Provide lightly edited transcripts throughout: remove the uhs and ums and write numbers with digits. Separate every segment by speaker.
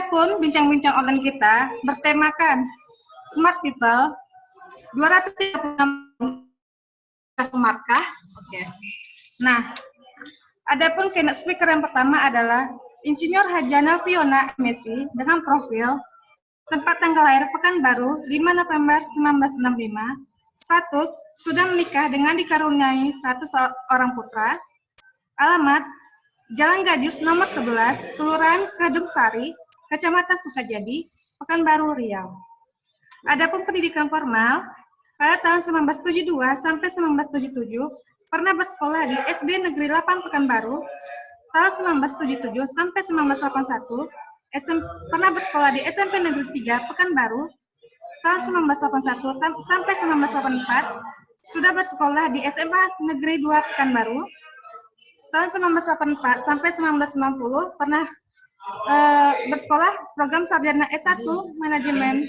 Speaker 1: Adapun bincang-bincang online kita bertemakan Smart People 236 smartkah? Oke. Nah, adapun keynote speaker yang pertama adalah Insinyur Hajana Fiona MSI dengan profil tempat tanggal lahir Pekanbaru 5 November 1965, status sudah menikah dengan dikaruniai satu orang putra, alamat Jalan Gajus nomor 11, Kelurahan Kedung Sari, Kecamatan Sukajadi, Pekanbaru, Riau. Adapun pendidikan formal, pada tahun 1972 sampai 1977 pernah bersekolah di SD Negeri 8 Pekanbaru, tahun 1977 sampai 1981 pernah bersekolah di SMP Negeri 3 Pekanbaru, tahun 1981 sampai 1984 sudah bersekolah di SMA Negeri 2 Pekanbaru, tahun 1984 sampai 1990 pernah bersekolah program sarjana S1 Manajemen.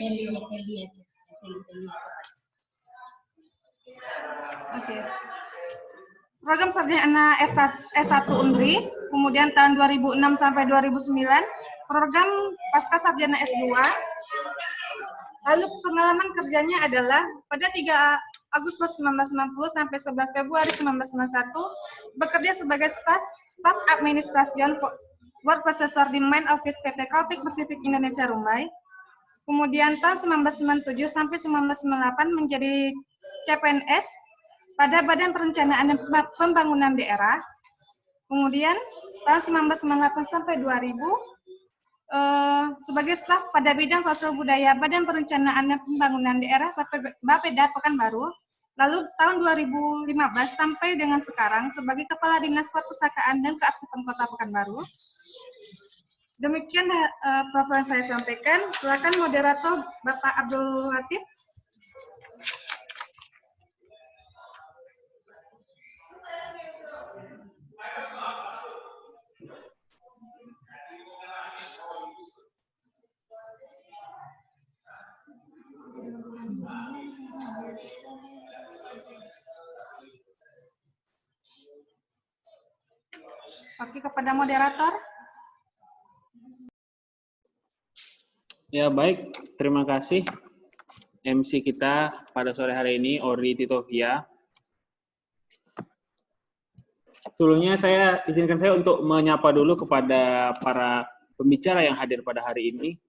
Speaker 1: Program sarjana S1 Undri, kemudian tahun 2006 sampai 2009 program pasca sarjana S2. Lalu pengalaman kerjanya adalah pada 3 Agustus 1990 sampai 11 Februari 1991 bekerja sebagai staf administration Word Processor di Main Office PT Caltech Pacific Indonesia Rumbai. Kemudian tahun 1997 sampai 1998 menjadi CPNS pada Badan Perencanaan dan Pembangunan Daerah. Kemudian tahun 1998 sampai 2000 sebagai staf pada bidang sosial budaya Badan Perencanaan dan Pembangunan Daerah Bapeda Pekanbaru. Lalu tahun 2015 sampai dengan sekarang sebagai Kepala Dinas Perpustakaan dan Kearsipan Kota Pekanbaru. Demikian profil yang saya sampaikan. Silakan moderator Bapak Abdul Latif. Oke, kepada moderator.
Speaker 2: Ya, baik. Terima kasih MC kita pada sore hari ini, Ori Titovia. Sebelumnya izinkan saya untuk menyapa dulu kepada para pembicara yang hadir pada hari ini.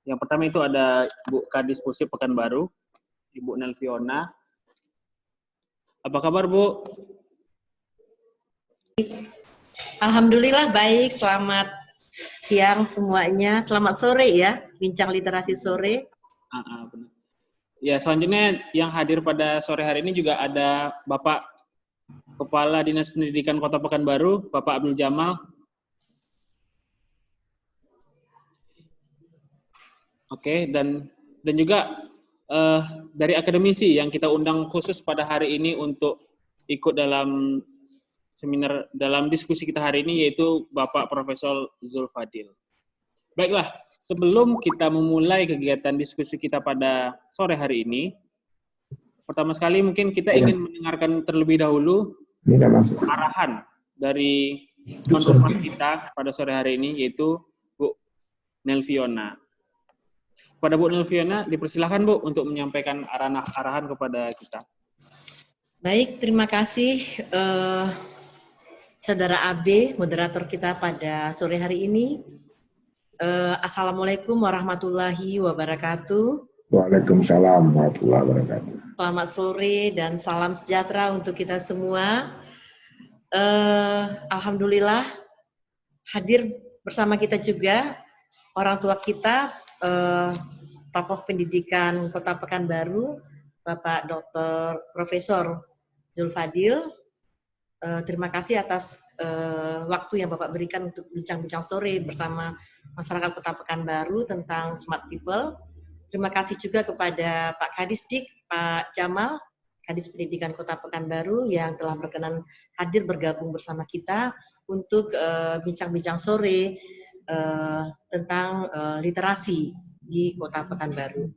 Speaker 2: Yang pertama itu ada Bu Kadis Pusip Pekanbaru, Ibu Nelviona. Apa kabar, Bu?
Speaker 3: Alhamdulillah baik, selamat siang semuanya, selamat sore ya, bincang literasi sore.
Speaker 2: Benar. Ya, selanjutnya yang hadir pada sore hari ini juga ada Bapak Kepala Dinas Pendidikan Kota Pekanbaru, Bapak Abdul Jamal. Oke, dan juga dari akademisi yang kita undang khusus pada hari ini untuk ikut dalam seminar, dalam diskusi kita hari ini, yaitu Bapak Profesor Zulfadil. Baiklah, sebelum kita memulai kegiatan diskusi kita pada sore hari ini, pertama sekali mungkin kita ingin mendengarkan terlebih dahulu arahan dari konsultan kita pada sore hari ini, yaitu Bu Nelviona. Pada Bu Nelviona, dipersilakan Bu untuk menyampaikan arahan kepada kita.
Speaker 3: Baik, terima kasih Saudara AB, moderator kita pada sore hari ini. Assalamualaikum warahmatullahi wabarakatuh.
Speaker 4: Waalaikumsalam warahmatullahi wabarakatuh.
Speaker 3: Selamat sore dan salam sejahtera untuk kita semua. Alhamdulillah hadir bersama kita juga orang tua kita, tokoh pendidikan Kota Pekanbaru, Bapak Dr. Profesor Zulfadil. Terima kasih atas waktu yang Bapak berikan untuk bincang-bincang sore bersama masyarakat Kota Pekanbaru tentang Smart People. Terima kasih juga kepada Pak Kadisdik, Pak Jamal, Kadis Pendidikan Kota Pekanbaru yang telah berkenan hadir bergabung bersama kita untuk bincang-bincang sore tentang literasi di Kota Pekanbaru.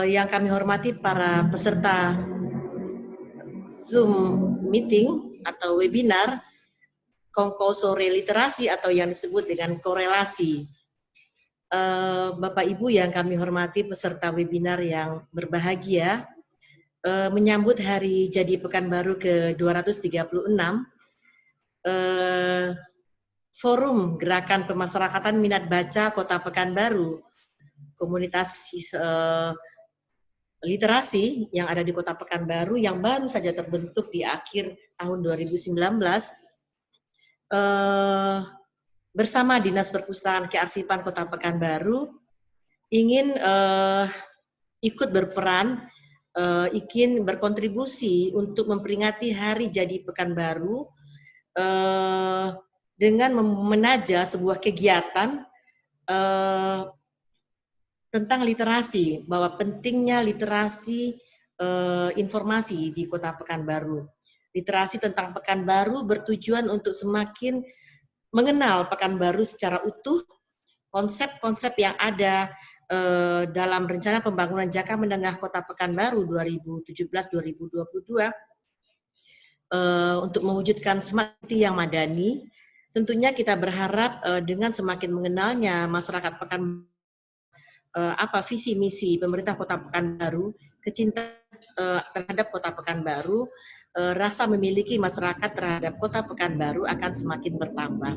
Speaker 3: Yang kami hormati para peserta Zoom meeting atau webinar Kongko Sore Literasi atau yang disebut dengan korelasi Bapak Ibu yang kami hormati peserta webinar yang berbahagia, menyambut Hari Jadi Pekanbaru ke-236, Forum Gerakan Pemasyarakatan Minat Baca Kota Pekanbaru, komunitas literasi yang ada di Kota Pekanbaru yang baru saja terbentuk di akhir tahun 2019, bersama Dinas Perpustakaan Kearsipan Kota Pekanbaru ingin ikut berperan, ingin berkontribusi untuk memperingati Hari Jadi Pekanbaru dengan menaja sebuah kegiatan tentang literasi, bahwa pentingnya literasi informasi di Kota Pekanbaru. Literasi tentang Pekanbaru bertujuan untuk semakin mengenal Pekanbaru secara utuh, konsep-konsep yang ada dalam rencana pembangunan jangka menengah Kota Pekanbaru 2017-2022 untuk mewujudkan smart city yang madani. Tentunya kita berharap dengan semakin mengenalnya masyarakat Pekanbaru, apa visi misi pemerintah Kota Pekanbaru, kecintaan terhadap Kota Pekanbaru, rasa memiliki masyarakat terhadap Kota Pekanbaru akan semakin bertambah.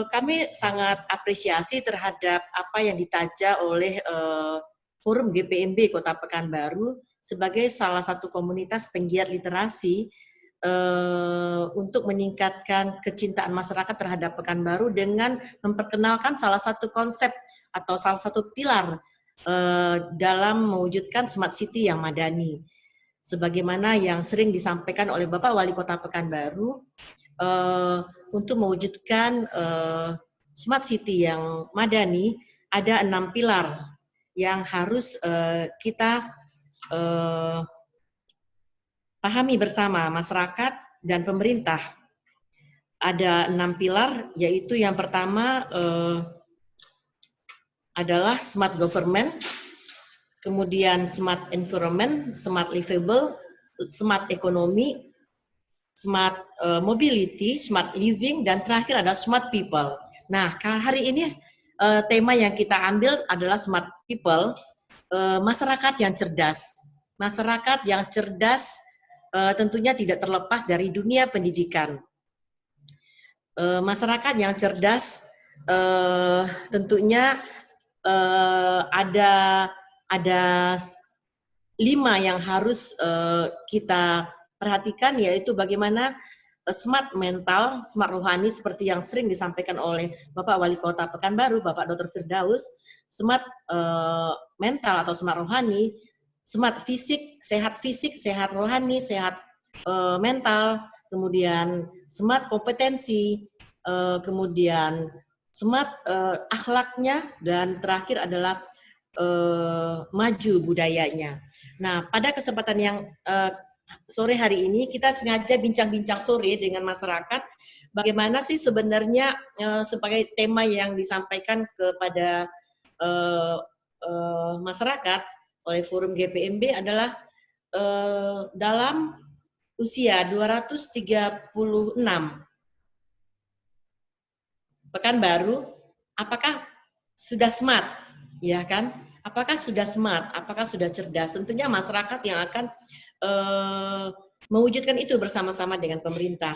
Speaker 3: Kami sangat apresiasi terhadap apa yang ditaja oleh Forum GPMB Kota Pekanbaru sebagai salah satu komunitas penggiat literasi untuk meningkatkan kecintaan masyarakat terhadap Pekanbaru dengan memperkenalkan salah satu konsep atau salah satu pilar dalam mewujudkan smart city yang madani. Sebagaimana yang sering disampaikan oleh Bapak Wali Kota Pekanbaru, untuk mewujudkan smart city yang madani, ada 6 pilar yang harus kita pahami bersama masyarakat dan pemerintah. Ada 6 pilar, yaitu yang pertama adalah smart government, kemudian smart environment, smart livable, smart economy, smart mobility, smart living, dan terakhir ada smart people. Nah, hari ini tema yang kita ambil adalah smart people, masyarakat yang cerdas. Masyarakat yang cerdas tentunya tidak terlepas dari dunia pendidikan. Masyarakat yang cerdas tentunya ada 5 yang harus kita perhatikan, yaitu bagaimana smart mental, smart rohani seperti yang sering disampaikan oleh Bapak Wali Kota Pekanbaru, Bapak Dr. Firdaus, smart mental atau smart rohani, smart fisik, sehat rohani, sehat mental, kemudian smart kompetensi, kemudian smart akhlaknya, dan terakhir adalah maju budayanya. Nah, pada kesempatan yang sore hari ini kita sengaja bincang-bincang sore dengan masyarakat bagaimana sih sebenarnya sebagai tema yang disampaikan kepada masyarakat oleh Forum GPMB adalah dalam usia 236 Pekanbaru, apakah sudah smart, ya kan? Apakah sudah smart? Apakah sudah cerdas? Tentunya masyarakat yang akan mewujudkan itu bersama-sama dengan pemerintah.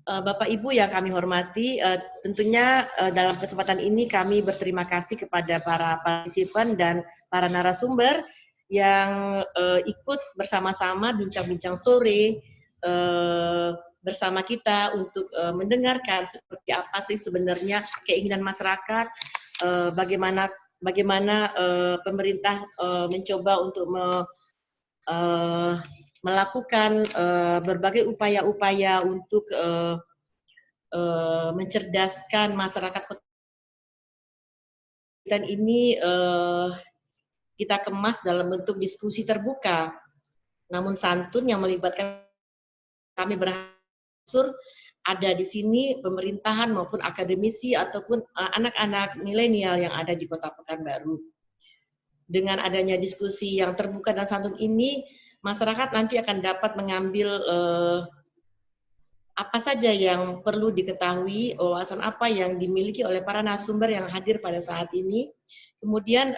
Speaker 3: Bapak Ibu yang kami hormati, tentunya dalam kesempatan ini kami berterima kasih kepada para partisipan dan para narasumber yang ikut bersama-sama bincang-bincang sore bersama kita untuk mendengarkan seperti apa sih sebenarnya keinginan masyarakat, bagaimana pemerintah mencoba untuk melakukan berbagai upaya-upaya untuk mencerdaskan masyarakat. Dan ini kita kemas dalam bentuk diskusi terbuka, namun santun yang melibatkan kami beransur ada di sini pemerintahan maupun akademisi ataupun anak-anak milenial yang ada di Kota Pekanbaru. Dengan adanya diskusi yang terbuka dan santun ini, masyarakat nanti akan dapat mengambil apa saja yang perlu diketahui, wawasan apa yang dimiliki oleh para narasumber yang hadir pada saat ini. Kemudian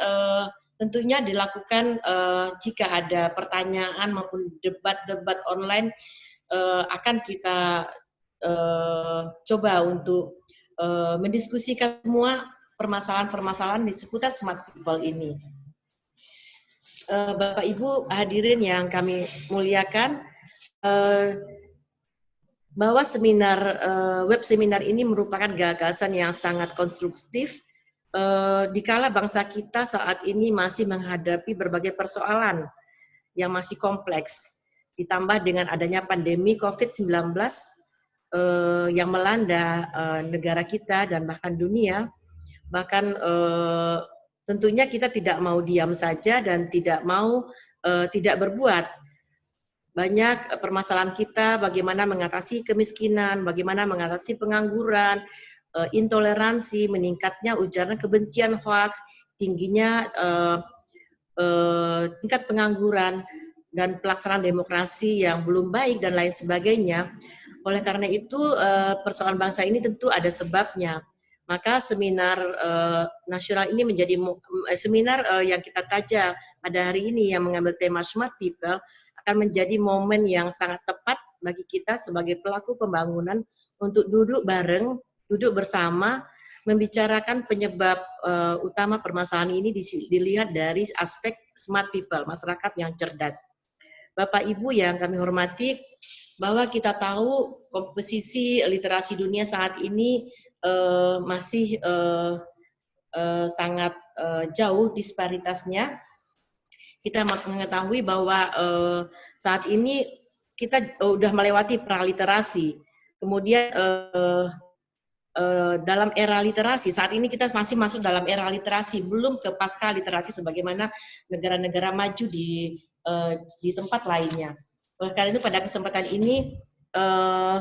Speaker 3: tentunya dilakukan jika ada pertanyaan maupun debat-debat online akan kita coba untuk mendiskusikan semua permasalahan-permasalahan di seputar Smart People ini. Bapak Ibu hadirin yang kami muliakan, bahwa web seminar ini merupakan gagasan yang sangat konstruktif dikala bangsa kita saat ini masih menghadapi berbagai persoalan yang masih kompleks, ditambah dengan adanya pandemi COVID-19 yang melanda negara kita dan bahkan dunia. Bahkan tentunya kita tidak mau diam saja dan tidak mau tidak berbuat. Banyak permasalahan kita, bagaimana mengatasi kemiskinan, bagaimana mengatasi pengangguran, intoleransi, meningkatnya ujaran kebencian hoaks, tingginya tingkat pengangguran, dan pelaksanaan demokrasi yang belum baik, dan lain sebagainya. Oleh karena itu, persoalan bangsa ini tentu ada sebabnya. Maka seminar nasional ini menjadi seminar yang kita taja pada hari ini yang mengambil tema Smart People akan menjadi momen yang sangat tepat bagi kita sebagai pelaku pembangunan untuk duduk bareng, duduk bersama, membicarakan penyebab utama permasalahan ini dilihat dari aspek Smart People, masyarakat yang cerdas. Bapak Ibu yang kami hormati, bahwa kita tahu komposisi literasi dunia saat ini masih sangat jauh disparitasnya. Kita mengetahui bahwa saat ini kita sudah melewati praliterasi. Kemudian dalam era literasi, saat ini kita masih masuk dalam era literasi, belum ke pasca literasi sebagaimana negara-negara maju di tempat lainnya. Oleh karena itu pada kesempatan ini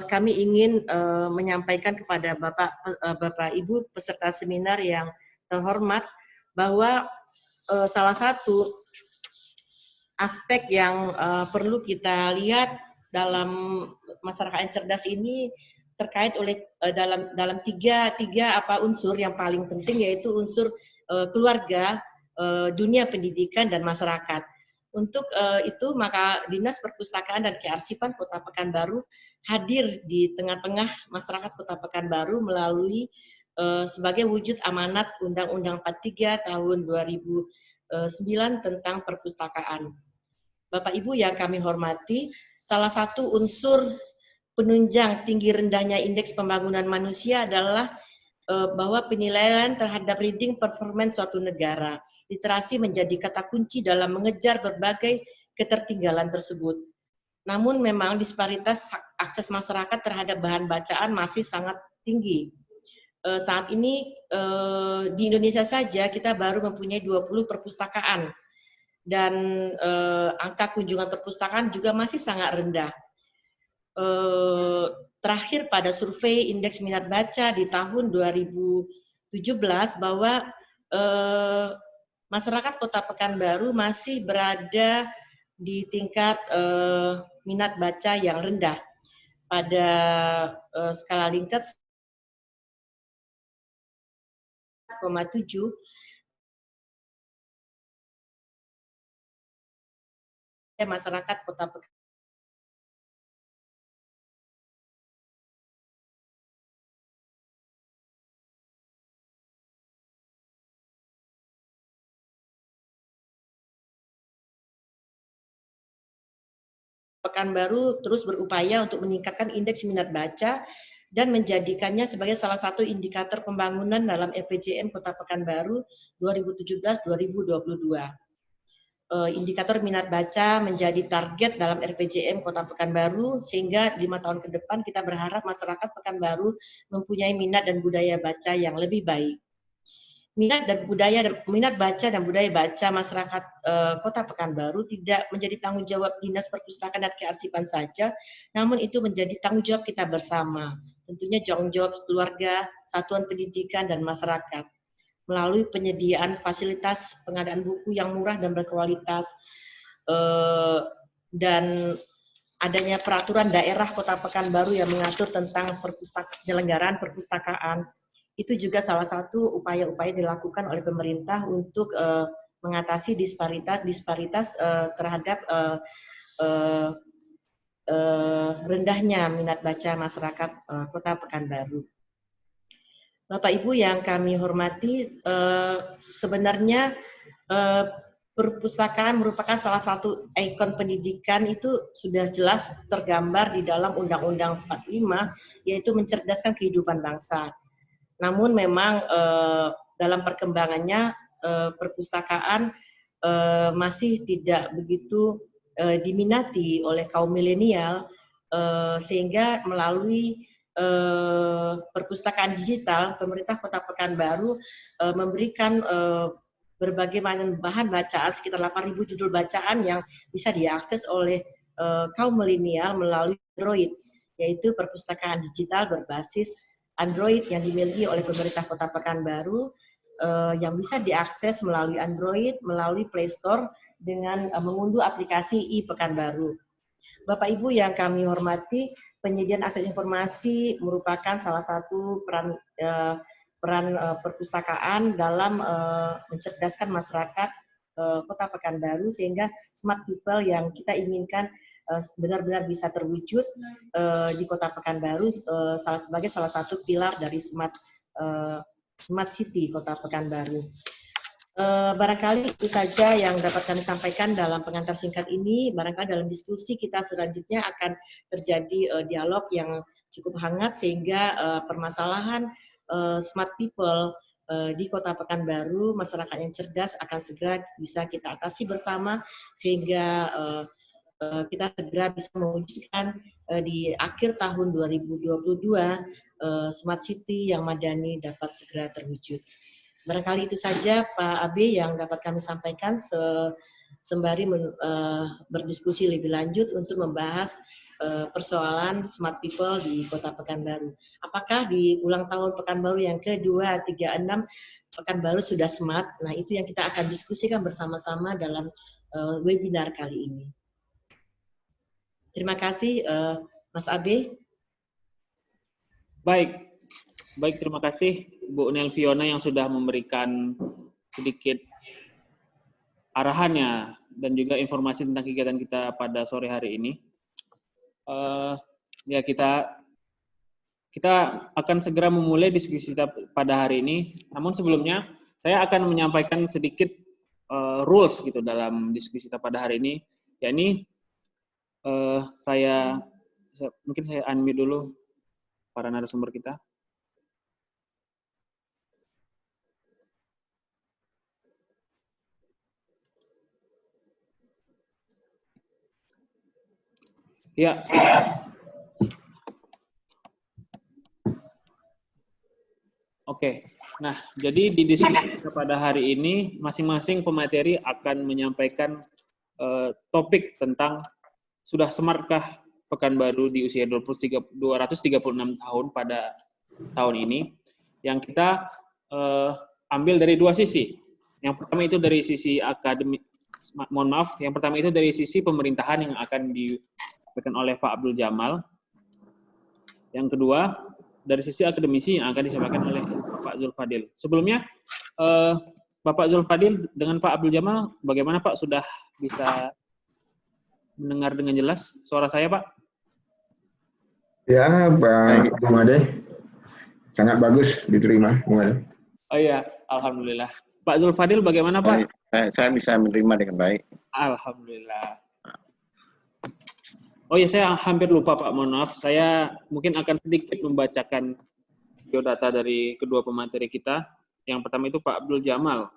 Speaker 3: kami ingin menyampaikan kepada Bapak Ibu peserta seminar yang terhormat bahwa salah satu aspek yang perlu kita lihat dalam masyarakat yang cerdas ini terkait dalam tiga unsur yang paling penting, yaitu unsur keluarga, dunia pendidikan, dan masyarakat. Untuk itu maka Dinas Perpustakaan dan Kearsipan Kota Pekanbaru hadir di tengah-tengah masyarakat Kota Pekanbaru melalui sebagai wujud amanat Undang-Undang 43 tahun 2009 tentang perpustakaan. Bapak Ibu yang kami hormati, salah satu unsur penunjang tinggi rendahnya indeks pembangunan manusia adalah bahwa penilaian terhadap reading performance suatu negara. Literasi menjadi kata kunci dalam mengejar berbagai ketertinggalan tersebut. Namun memang disparitas akses masyarakat terhadap bahan bacaan masih sangat tinggi. Saat ini di Indonesia saja kita baru mempunyai 20 perpustakaan. Dan angka kunjungan perpustakaan juga masih sangat rendah. Terakhir pada survei indeks minat baca di tahun 2017 bahwa masyarakat Kota Pekanbaru masih berada di tingkat minat baca yang rendah pada skala Likert 1,7. Masyarakat Kota Pekanbaru terus berupaya untuk meningkatkan indeks minat baca dan menjadikannya sebagai salah satu indikator pembangunan dalam RPJM Kota Pekanbaru 2017-2022. Indikator minat baca menjadi target dalam RPJM Kota Pekanbaru, sehingga 5 tahun ke depan kita berharap masyarakat Pekanbaru mempunyai minat dan budaya baca yang lebih baik. Minat baca dan budaya baca masyarakat Kota Pekanbaru tidak menjadi tanggung jawab Dinas Perpustakaan dan Kearsipan saja, namun itu menjadi tanggung jawab kita bersama. Tentunya tanggung jawab keluarga, satuan pendidikan, dan masyarakat. Melalui penyediaan fasilitas pengadaan buku yang murah dan berkualitas, dan adanya peraturan daerah Kota Pekanbaru yang mengatur tentang penyelenggaraan perpustakaan. Itu juga salah satu upaya-upaya dilakukan oleh pemerintah untuk mengatasi disparitas terhadap rendahnya minat baca masyarakat Kota Pekanbaru. Bapak Ibu yang kami hormati, sebenarnya perpustakaan merupakan salah satu ikon pendidikan, itu sudah jelas tergambar di dalam Undang-Undang 45, yaitu mencerdaskan kehidupan bangsa. Namun memang dalam perkembangannya perpustakaan masih tidak begitu diminati oleh kaum milenial, sehingga melalui perpustakaan digital, pemerintah Kota Pekanbaru memberikan berbagai macam bahan bacaan, sekitar 8.000 judul bacaan yang bisa diakses oleh kaum milenial melalui Android, yaitu perpustakaan digital berbasis Android yang dimiliki oleh pemerintah Kota Pekanbaru, yang bisa diakses melalui Android, melalui Play Store dengan mengunduh aplikasi e-Pekanbaru. Bapak Ibu yang kami hormati, penyediaan akses informasi merupakan salah satu peran perpustakaan dalam mencerdaskan masyarakat Kota Pekanbaru, sehingga smart people yang kita inginkan benar-benar bisa terwujud di Kota Pekanbaru sebagai salah satu pilar dari smart city Kota Pekanbaru. Barangkali itu saja yang dapat kami sampaikan dalam pengantar singkat ini. Barangkali dalam diskusi kita selanjutnya akan terjadi dialog yang cukup hangat, sehingga permasalahan smart people di Kota Pekanbaru, masyarakat yang cerdas, akan segera bisa kita atasi bersama, sehingga kita segera bisa mewujudkan di akhir tahun 2022 Smart City yang madani dapat segera terwujud. Barangkali itu saja Pak Abe yang dapat kami sampaikan sembari berdiskusi lebih lanjut untuk membahas persoalan smart people di Kota Pekanbaru. Apakah di ulang tahun Pekanbaru yang ke-236 Pekanbaru sudah smart? Nah, itu yang kita akan diskusikan bersama-sama dalam webinar kali ini. Terima kasih, Mas Abe.
Speaker 2: Baik, terima kasih Bu Nelviona yang sudah memberikan sedikit arahannya dan juga informasi tentang kegiatan kita pada sore hari ini. Ya, kita akan segera memulai diskusi kita pada hari ini. Namun sebelumnya saya akan menyampaikan sedikit rules gitu dalam diskusi kita pada hari ini. Yakni mungkin saya unmute dulu para narasumber kita. Ya. Oke. Nah, jadi di diskusi kita pada hari ini, masing-masing pemateri akan menyampaikan topik tentang sudah smartkah Pekanbaru di usia 236 tahun pada tahun ini, yang kita ambil dari dua sisi. Yang pertama itu dari sisi yang pertama itu dari sisi pemerintahan yang akan diberikan oleh Pak Abdul Jamal. Yang kedua, dari sisi akademisi yang akan disampaikan oleh Bapak Zulfadil. Sebelumnya, Bapak Zulfadil dengan Pak Abdul Jamal, bagaimana Pak? Sudah bisa mendengar dengan jelas suara saya, Pak?
Speaker 4: Ya, Pak Bung Ade. Sangat bagus diterima, Bung Ade.
Speaker 2: Oh iya, alhamdulillah. Pak Zulfadil bagaimana, Pak?
Speaker 5: Saya bisa menerima dengan baik.
Speaker 2: Alhamdulillah. Oh iya, saya hampir lupa, Pak. Mohon maaf. Saya mungkin akan sedikit membacakan biodata dari kedua pemateri kita. Yang pertama itu Pak Abdul Jamal.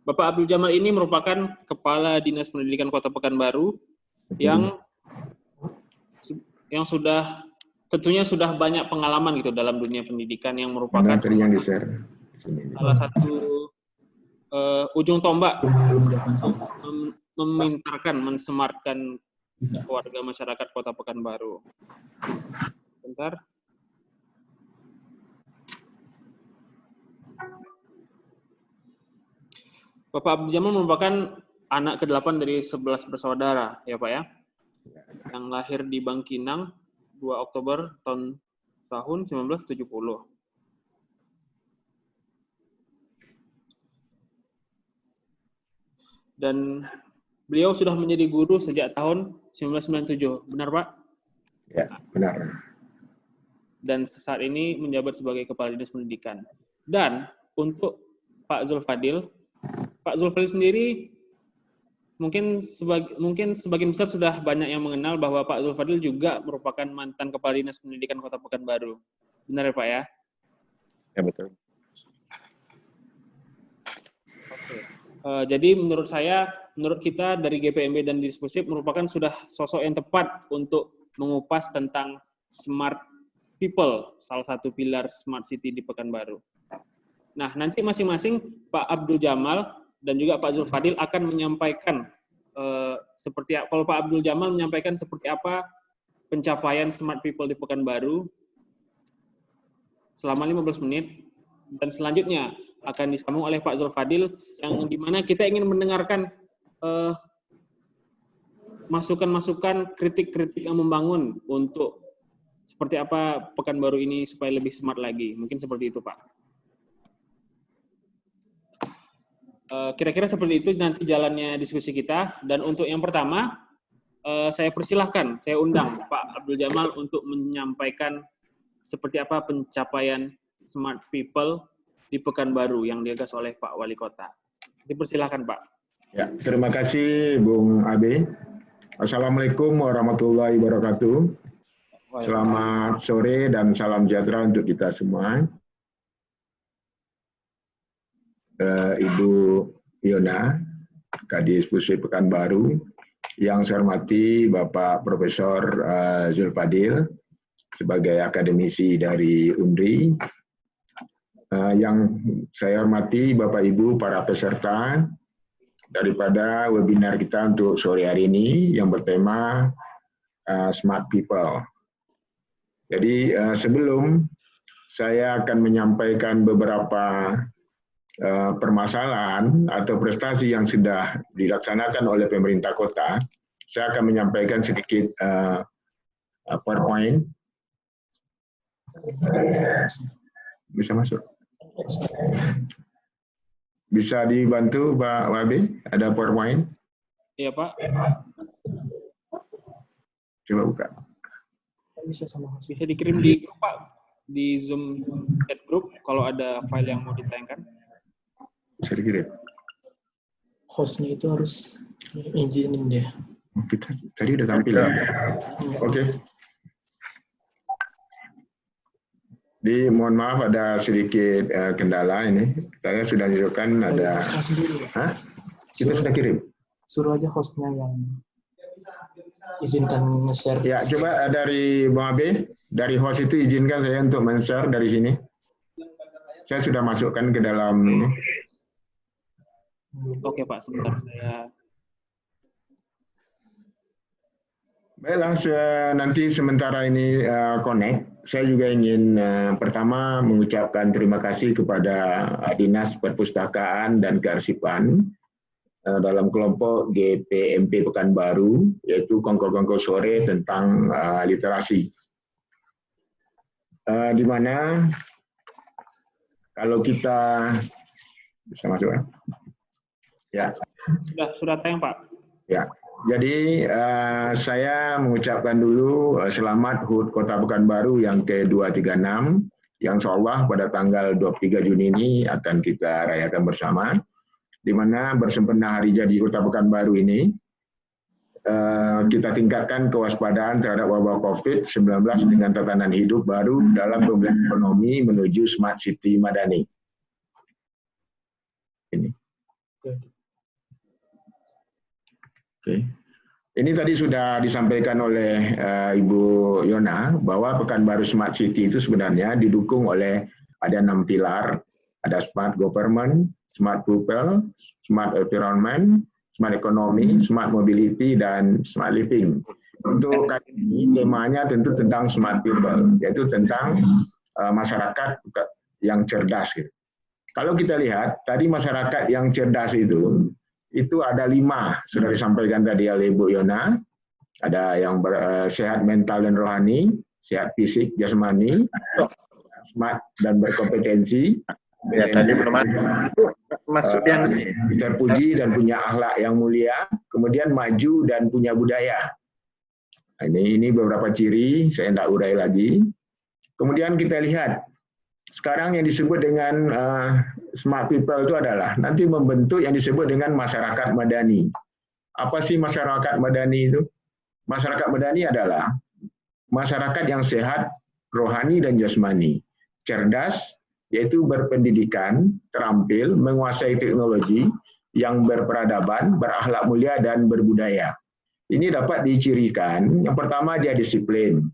Speaker 2: Bapak Abdul Jamal ini merupakan Kepala Dinas Pendidikan Kota Pekanbaru yang sudah tentunya sudah banyak pengalaman gitu dalam dunia pendidikan, yang merupakan salah satu ujung tombak mensemarkan warga masyarakat Kota Pekanbaru. Bentar. Bapak Abdul Jamal merupakan anak ke-8 dari 11 bersaudara, ya Pak ya. yang lahir di Bangkinang 2 Oktober tahun 1970. Dan beliau sudah menjadi guru sejak tahun 1997, benar Pak?
Speaker 4: Ya, benar.
Speaker 2: Dan saat ini menjabat sebagai Kepala Dinas Pendidikan. Dan untuk Pak Zulfadil sendiri mungkin sebagian besar sudah banyak yang mengenal bahwa Pak Zulfadil juga merupakan mantan Kepala Dinas Pendidikan Kota Pekanbaru. Benar ya Pak ya?
Speaker 5: Ya betul.
Speaker 2: Oke. Jadi menurut kita dari GPMB dan Dispusip merupakan sudah sosok yang tepat untuk mengupas tentang smart people, salah satu pilar smart city di Pekanbaru. Nah, nanti masing-masing Pak Abdul Jamal dan juga Pak Zulfadil akan menyampaikan kalau Pak Abdul Jamal menyampaikan seperti apa pencapaian smart people di Pekanbaru selama 15 menit, dan selanjutnya akan disambung oleh Pak Zulfadil yang dimana kita ingin mendengarkan masukan-masukan, kritik-kritik yang membangun untuk seperti apa Pekanbaru ini supaya lebih smart lagi. Mungkin seperti itu, Pak. Kira-kira seperti itu nanti jalannya diskusi kita. Dan untuk yang pertama, saya undang Pak Abdul Jamal untuk menyampaikan seperti apa pencapaian smart people di Pekanbaru yang digagas oleh Pak Wali Kota. Dipersilahkan, Pak.
Speaker 4: Ya, terima kasih Bung Abe. Assalamualaikum warahmatullahi wabarakatuh. Selamat sore dan salam sejahtera untuk kita semua. Ibu Yona, Kadis Pusat Pekanbaru, yang saya hormati Bapak Profesor Zulfadil sebagai akademisi dari UNRI, yang saya hormati Bapak Ibu para peserta daripada webinar kita untuk sore hari ini yang bertema Smart People. Jadi sebelum saya akan menyampaikan beberapa permasalahan atau prestasi yang sudah dilaksanakan oleh pemerintah kota, saya akan menyampaikan sedikit PowerPoint. Bisa masuk? Bisa dibantu Pak Wabi? Ada PowerPoint?
Speaker 2: Iya Pak.
Speaker 4: Coba buka.
Speaker 2: Bisa dikirim di grup Pak, di Zoom chat group kalau ada file yang mau ditayangkan.
Speaker 4: Bisa dikirim.
Speaker 6: Hostnya itu harus izinin dia.
Speaker 4: Kita tadi udah tampil ya. Oke. Mohon maaf ada sedikit kendala ini. Saya sudah tunjukkan ada. Hah? Kita sudah kirim.
Speaker 6: Suruh aja hostnya yang izinkan nge-share.
Speaker 4: Ya, coba dari Bang Abe, dari host itu izinkan saya untuk men-share dari sini. Saya sudah masukkan ke dalam ini.
Speaker 2: Oke Pak, sebentar saya.
Speaker 4: Baiklah, nanti sementara ini connect, saya juga ingin pertama mengucapkan terima kasih kepada Dinas Perpustakaan dan Kearsipan dalam kelompok GPMP Pekanbaru, yaitu kongko-kongko sore tentang literasi. Di mana kalau kita bisa masuk ya?
Speaker 2: Sudah tayang Pak.
Speaker 4: Ya. Jadi saya mengucapkan dulu selamat HUT Kota Pekanbaru yang ke-236 yang insyaallah pada tanggal 23 Juni ini akan kita rayakan bersama, di mana bersempena hari jadi Kota Pekanbaru ini kita tingkatkan kewaspadaan terhadap wabah COVID-19 dengan tatanan hidup baru dalam pemulihan ekonomi menuju Smart City Madani. Ini. Oke. Ini tadi sudah disampaikan oleh Ibu Yona bahwa Pekanbaru Smart City itu sebenarnya didukung oleh ada 6 pilar, ada Smart Government, Smart People, Smart Environment, Smart Economy, Smart Mobility, dan Smart Living. Untuk kali ini temanya tentu tentang Smart People, yaitu tentang masyarakat yang cerdas. Kalau kita lihat tadi masyarakat yang cerdas itu ada 5, sudah disampaikan tadi oleh Ibu Yona. Ada yang sehat mental dan rohani, sehat fisik, jasmani, smart dan berkompetensi.
Speaker 5: Ya, tadi belum masuk yang
Speaker 4: terpuji dan punya akhlak yang mulia, kemudian maju dan punya budaya. Ini beberapa ciri, saya tidak urai lagi. Kemudian kita lihat, sekarang yang disebut dengan smart people itu adalah nanti membentuk yang disebut dengan masyarakat madani. Apa sih masyarakat madani itu? Masyarakat madani adalah masyarakat yang sehat, rohani dan jasmani, cerdas, yaitu berpendidikan, terampil, menguasai teknologi, yang berperadaban, berakhlak mulia dan berbudaya. Ini dapat dicirikan, yang pertama dia disiplin,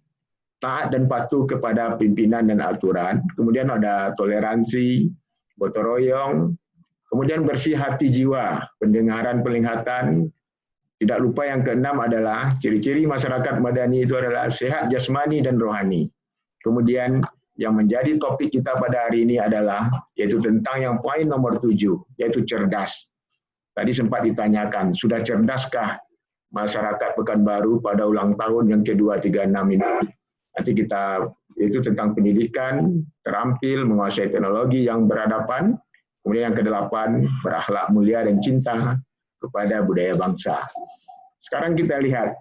Speaker 4: taat dan patuh kepada pimpinan dan aturan, kemudian ada toleransi, gotong royong, kemudian bersih hati jiwa, pendengaran, penglihatan. Tidak lupa yang keenam adalah ciri-ciri masyarakat madani itu adalah sehat jasmani dan rohani. Kemudian yang menjadi topik kita pada hari ini adalah yaitu tentang yang poin nomor 7, yaitu cerdas. Tadi sempat ditanyakan, sudah cerdaskah masyarakat Pekanbaru pada ulang tahun yang ke-236 ini? Nanti kita itu tentang pendidikan, terampil, menguasai teknologi yang berhadapan. Kemudian yang ke-8, berakhlak mulia dan cinta kepada budaya bangsa. Sekarang kita lihat,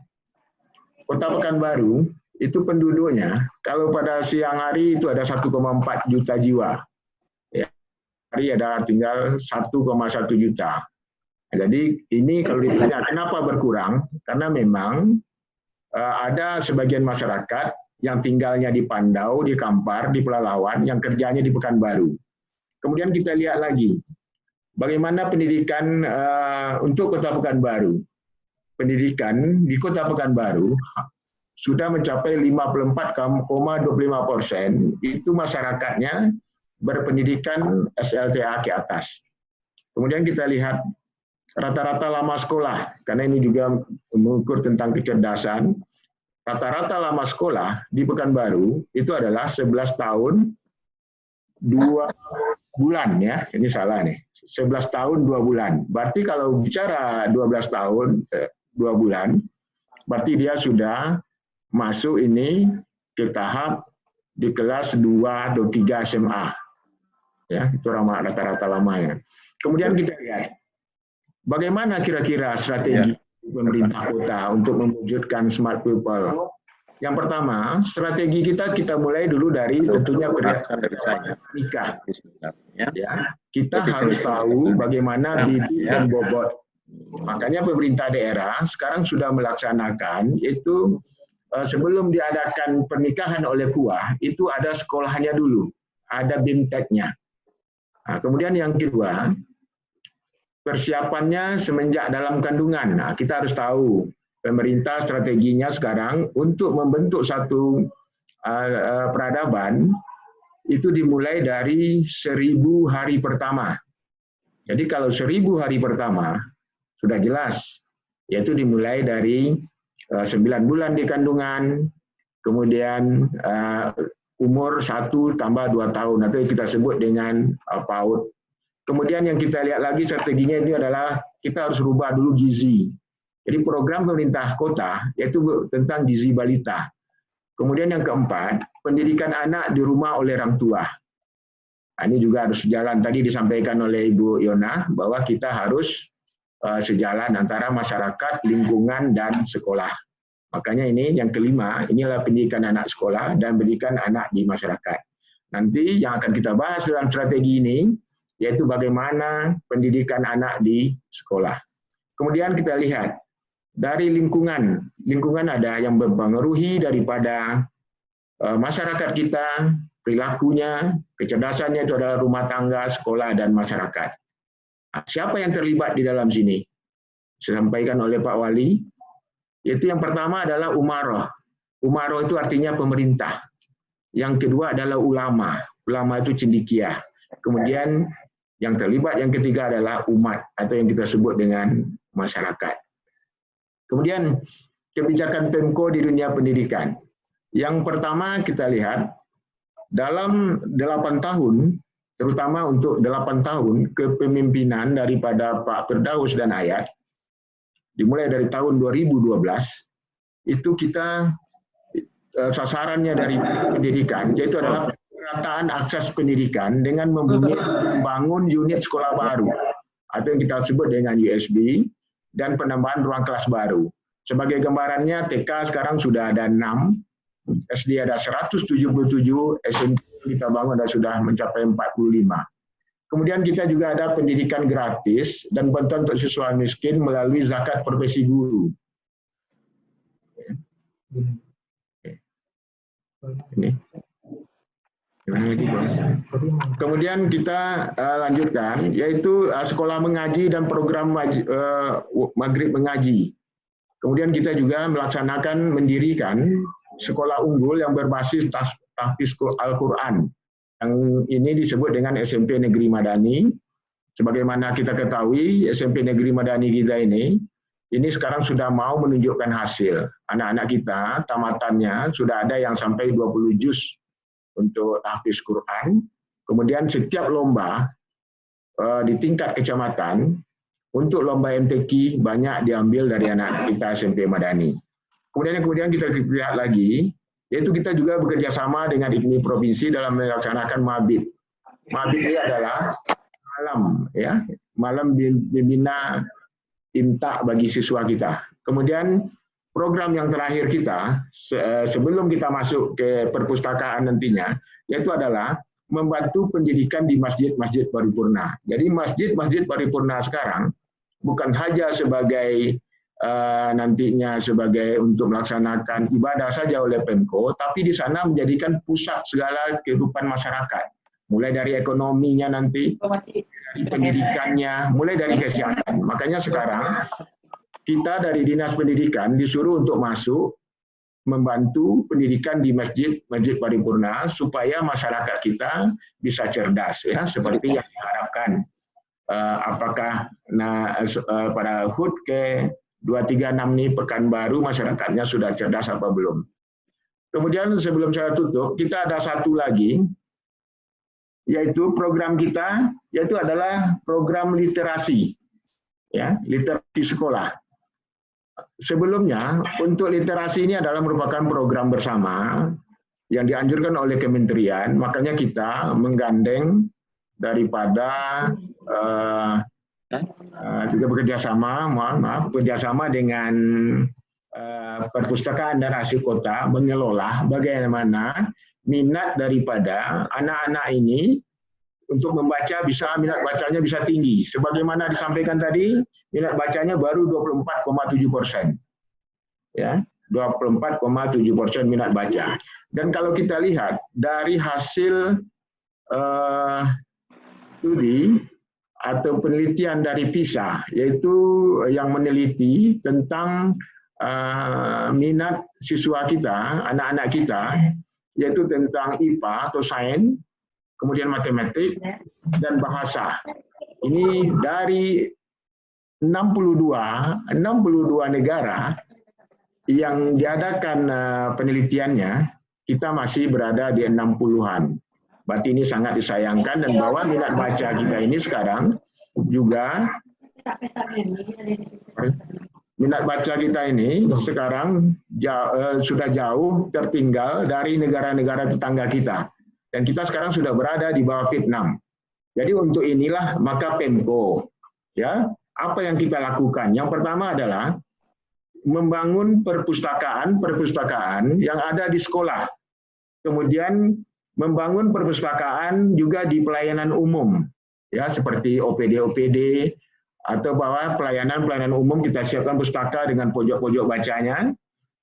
Speaker 4: Kota Pekanbaru itu penduduknya, kalau pada siang hari itu ada 1,4 juta jiwa. Ya, hari ada tinggal 1,1 juta. Jadi ini kalau ditanya kenapa berkurang, karena memang ada sebagian masyarakat yang tinggalnya di Pandau, di Kampar, di Pelalawan, yang kerjanya di Pekanbaru. Kemudian kita lihat lagi, bagaimana pendidikan untuk Kota Pekanbaru. Pendidikan di Kota Pekanbaru sudah mencapai 54,25%, itu masyarakatnya berpendidikan SLTA ke atas. Kemudian kita lihat rata-rata lama sekolah, karena ini juga mengukur tentang kecerdasan. Rata-rata lama sekolah di Pekanbaru itu adalah 11 tahun 2 bulan ya, ini salah nih, 11 tahun 2 bulan. Berarti kalau bicara 12 tahun 2 bulan, berarti dia sudah masuk ini ke tahap di kelas 2 atau 3 SMA. Ya, itu rata-rata lamanya. Kemudian kita lihat bagaimana kira-kira strategi pemerintah kota untuk mewujudkan smart people. Yang pertama, strategi kita mulai dulu dari tentunya nikah. Ya, kita harus tahu bagaimana bibit dan bobot. Makanya pemerintah daerah sekarang sudah melaksanakan itu sebelum diadakan pernikahan oleh KUA, itu ada sekolahnya dulu, ada BIMTEK-nya. Nah, kemudian yang kedua, persiapannya semenjak dalam kandungan. Nah, kita harus tahu pemerintah strateginya sekarang untuk membentuk satu peradaban itu dimulai dari 1000 hari pertama. Jadi kalau 1000 hari pertama sudah jelas, yaitu dimulai dari 9 bulan di kandungan, kemudian umur 1 tambah 2 tahun, atau kita sebut dengan PAUD. Kemudian yang kita lihat lagi strateginya ini adalah kita harus rubah dulu gizi. Jadi program pemerintah kota yaitu tentang gizi balita. Kemudian yang keempat, pendidikan anak di rumah oleh orang tua. Nah, ini juga harus sejalan, tadi disampaikan oleh Ibu Yona bahwa kita harus sejalan antara masyarakat, lingkungan, dan sekolah. Makanya ini yang kelima, inilah pendidikan anak sekolah dan pendidikan anak di masyarakat. Nanti yang akan kita bahas dalam strategi ini, yaitu bagaimana pendidikan anak di sekolah. Kemudian kita lihat, dari lingkungan ada yang mempengaruhi daripada masyarakat kita, perilakunya, kecerdasannya itu adalah rumah tangga, sekolah, dan masyarakat. Nah, siapa yang terlibat di dalam sini? Disampaikan oleh Pak Wali, yaitu yang pertama adalah umaroh. Umaroh itu artinya pemerintah. Yang kedua adalah ulama. Ulama itu cendekia. Kemudian yang terlibat yang ketiga adalah umat atau yang kita sebut dengan masyarakat. Kemudian kebijakan Pemko di dunia pendidikan. Yang pertama kita lihat dalam 8 tahun, terutama untuk 8 tahun kepemimpinan daripada Pak Firdaus dan Ayat, dimulai dari tahun 2012, itu kita sasarannya dari pendidikan, yaitu adalah pemerataan akses pendidikan dengan membangun unit sekolah baru atau yang kita sebut dengan USB dan penambahan ruang kelas baru. Sebagai gambarannya, TK sekarang sudah ada 6, SD ada 177, SMP kita bangun dan sudah mencapai 45. Kemudian kita juga ada pendidikan gratis dan bantuan untuk siswa miskin melalui zakat profesi guru. Ini. Kemudian kita lanjutkan, yaitu sekolah mengaji dan program maghrib mengaji. Kemudian kita juga mendirikan sekolah unggul yang berbasis tahfiz Al-Quran. Yang ini disebut dengan SMP Negeri Madani. Sebagaimana kita ketahui, SMP Negeri Madani kita ini sekarang sudah mau menunjukkan hasil. Anak-anak kita tamatannya sudah ada yang sampai 20 juz untuk tahfiz Quran. Kemudian setiap lomba di tingkat kecamatan, untuk lomba MTQ banyak diambil dari anak kita SMP Madani. Kemudian kita lihat lagi, yaitu kita juga bekerja sama dengan IKMI Provinsi dalam melaksanakan Mabit. Mabit ini adalah malam bina imta bagi siswa kita. Kemudian program yang terakhir kita, sebelum kita masuk ke perpustakaan nantinya, yaitu adalah membantu pendidikan di masjid-masjid paripurna. Jadi masjid-masjid paripurna sekarang bukan saja sebagai nantinya sebagai untuk melaksanakan ibadah saja oleh Pemko, tapi di sana menjadikan pusat segala kehidupan masyarakat, mulai dari ekonominya nanti, dari pendidikannya, mulai dari kesehatan. Makanya sekarang kita dari Dinas Pendidikan disuruh untuk masuk membantu pendidikan di masjid paripurna supaya masyarakat kita bisa cerdas, ya, seperti yang diharapkan. Apakah pada HUT ke 236 ini Pekanbaru masyarakatnya sudah cerdas apa belum? Kemudian sebelum saya tutup, kita ada satu lagi, yaitu program kita, yaitu adalah program literasi, ya, literasi sekolah. Sebelumnya, untuk literasi ini adalah merupakan program bersama yang dianjurkan oleh kementerian, makanya kita menggandeng daripada juga bekerjasama dengan perpustakaan dan arsip kota mengelola bagaimana minat daripada anak-anak ini untuk membaca minat bacanya bisa tinggi. Sebagaimana disampaikan tadi, minat bacanya baru 24,7%. Ya, 24,7% minat baca. Dan kalau kita lihat dari hasil studi atau penelitian dari PISA, yaitu yang meneliti tentang minat siswa kita, anak-anak kita, yaitu tentang IPA atau sains, kemudian matematik, dan bahasa. Ini dari 62 negara yang diadakan penelitiannya, kita masih berada di 60-an. Berarti ini sangat disayangkan, dan bahwa minat baca kita ini sekarang juga sudah jauh tertinggal dari negara-negara tetangga kita. Dan kita sekarang sudah berada di bawah Vietnam. Jadi untuk inilah maka Pemko, ya, apa yang kita lakukan? Yang pertama adalah membangun perpustakaan yang ada di sekolah. Kemudian membangun perpustakaan juga di pelayanan umum, ya, seperti OPD atau bahwa pelayanan umum kita siapkan pustaka dengan pojok-pojok bacanya.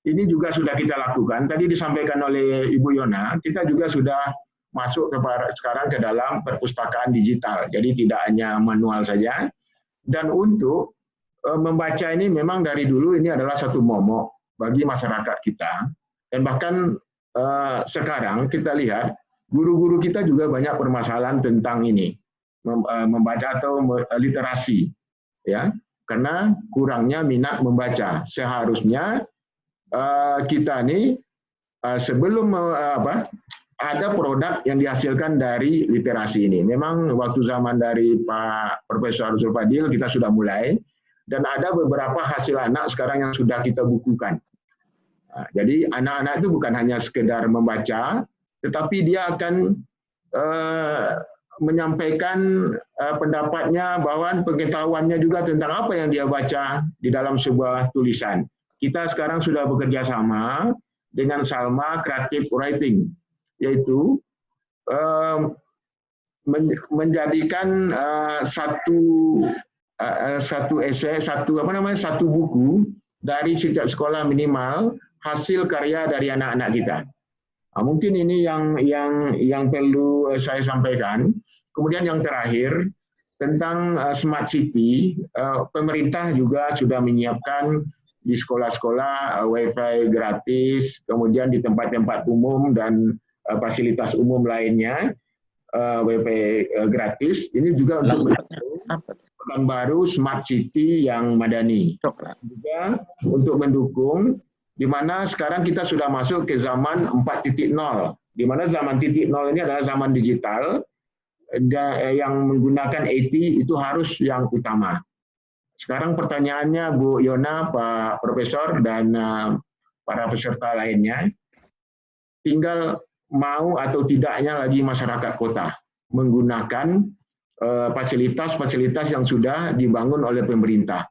Speaker 4: Ini juga sudah kita lakukan. Tadi disampaikan oleh Ibu Yona, kita juga sudah masuk sekarang ke dalam perpustakaan digital. Jadi tidak hanya manual saja. Dan untuk membaca ini memang dari dulu ini adalah satu momok bagi masyarakat kita. Dan bahkan sekarang kita lihat guru-guru kita juga banyak permasalahan tentang ini, membaca atau literasi, ya, karena kurangnya minat membaca. Seharusnya kita ini sebelum ada produk yang dihasilkan dari literasi ini. Memang waktu zaman dari Pak Profesor Arsul Fadil kita sudah mulai, dan ada beberapa hasil anak sekarang yang sudah kita bukukan. Jadi anak-anak itu bukan hanya sekedar membaca, tetapi dia akan menyampaikan pendapatnya, bahwa pengetahuannya juga tentang apa yang dia baca di dalam sebuah tulisan. Kita sekarang sudah bekerja sama dengan Salma Creative Writing, yaitu menjadikan satu esai, satu buku dari setiap sekolah minimal hasil karya dari anak-anak kita. Mungkin ini yang perlu saya sampaikan. Kemudian yang terakhir tentang Smart City, pemerintah juga sudah menyiapkan di sekolah-sekolah WiFi gratis, kemudian di tempat-tempat umum dan fasilitas umum lainnya WiFi gratis. Ini juga untuk Pekanbaru Smart City yang madani. Juga untuk mendukung, di mana sekarang kita sudah masuk ke zaman 4.0, di mana zaman 0.0 ini adalah zaman digital, yang menggunakan IT itu harus yang utama. Sekarang pertanyaannya Bu Yona, Pak Profesor, dan para peserta lainnya, tinggal mau atau tidaknya lagi masyarakat kota menggunakan fasilitas-fasilitas yang sudah dibangun oleh pemerintah.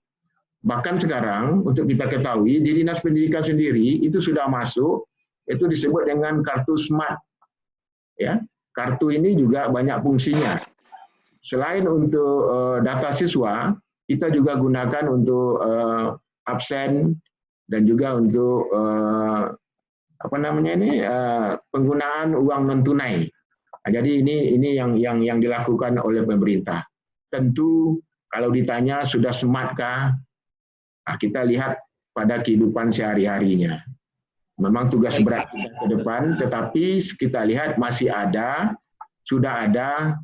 Speaker 4: Bahkan sekarang, untuk kita ketahui, di Dinas Pendidikan sendiri itu sudah masuk, itu disebut dengan kartu smart. Ya, kartu ini juga banyak fungsinya. Selain untuk data siswa, kita juga gunakan untuk absen dan juga untuk penggunaan uang non tunai. Nah, jadi ini yang dilakukan oleh pemerintah. Tentu kalau ditanya sudah smartkah? Nah, kita lihat pada kehidupan sehari-harinya. Memang tugas berat kita ke depan, tetapi kita lihat masih sudah ada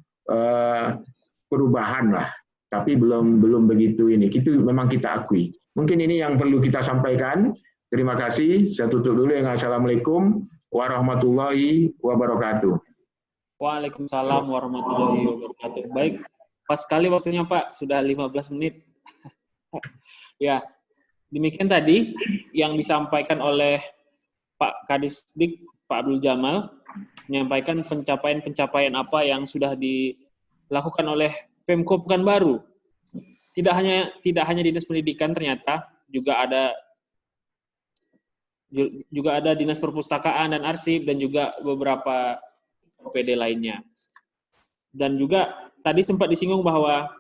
Speaker 4: perubahan lah. Tapi belum begitu ini. Itu memang kita akui. Mungkin ini yang perlu kita sampaikan. Terima kasih. Saya tutup dulu. Assalamualaikum warahmatullahi wabarakatuh.
Speaker 2: Waalaikumsalam warahmatullahi wabarakatuh. Baik, pas sekali waktunya Pak, sudah 15 menit. Ya, demikian tadi yang disampaikan oleh Pak Kadisdik, Pak Abdul Jamal, menyampaikan pencapaian-pencapaian apa yang sudah dilakukan oleh Pemko Pekanbaru. Tidak hanya Dinas Pendidikan, ternyata juga ada Dinas Perpustakaan dan Arsip, dan juga beberapa OPD lainnya. Dan juga tadi sempat disinggung bahwa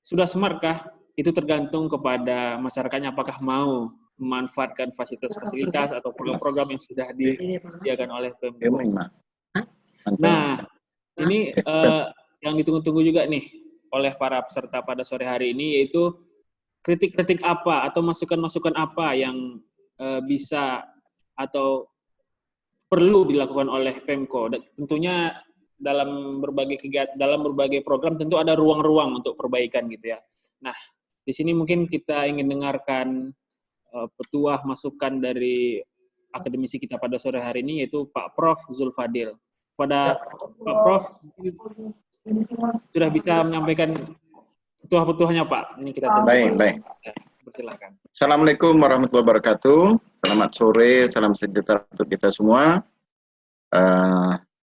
Speaker 2: sudah smartkah? Itu tergantung kepada masyarakatnya, apakah mau memanfaatkan fasilitas-fasilitas atau program-program yang sudah disediakan oleh Pemko. Nah, ini yang ditunggu-tunggu juga nih oleh para peserta pada sore hari ini, yaitu kritik-kritik apa atau masukan-masukan apa yang bisa atau perlu dilakukan oleh Pemko. Dan tentunya dalam berbagai program tentu ada ruang-ruang untuk perbaikan gitu ya. Nah, di sini mungkin kita ingin dengarkan petuah masukan dari akademisi kita pada sore hari ini, yaitu Pak Prof. Zulfadil. Pada Pak Prof. sudah bisa menyampaikan petuah-petuahnya Pak. Ini kita tunggu.
Speaker 5: Baik.
Speaker 2: Silakan.
Speaker 5: Assalamualaikum warahmatullahi wabarakatuh. Selamat sore, salam sejahtera untuk kita semua.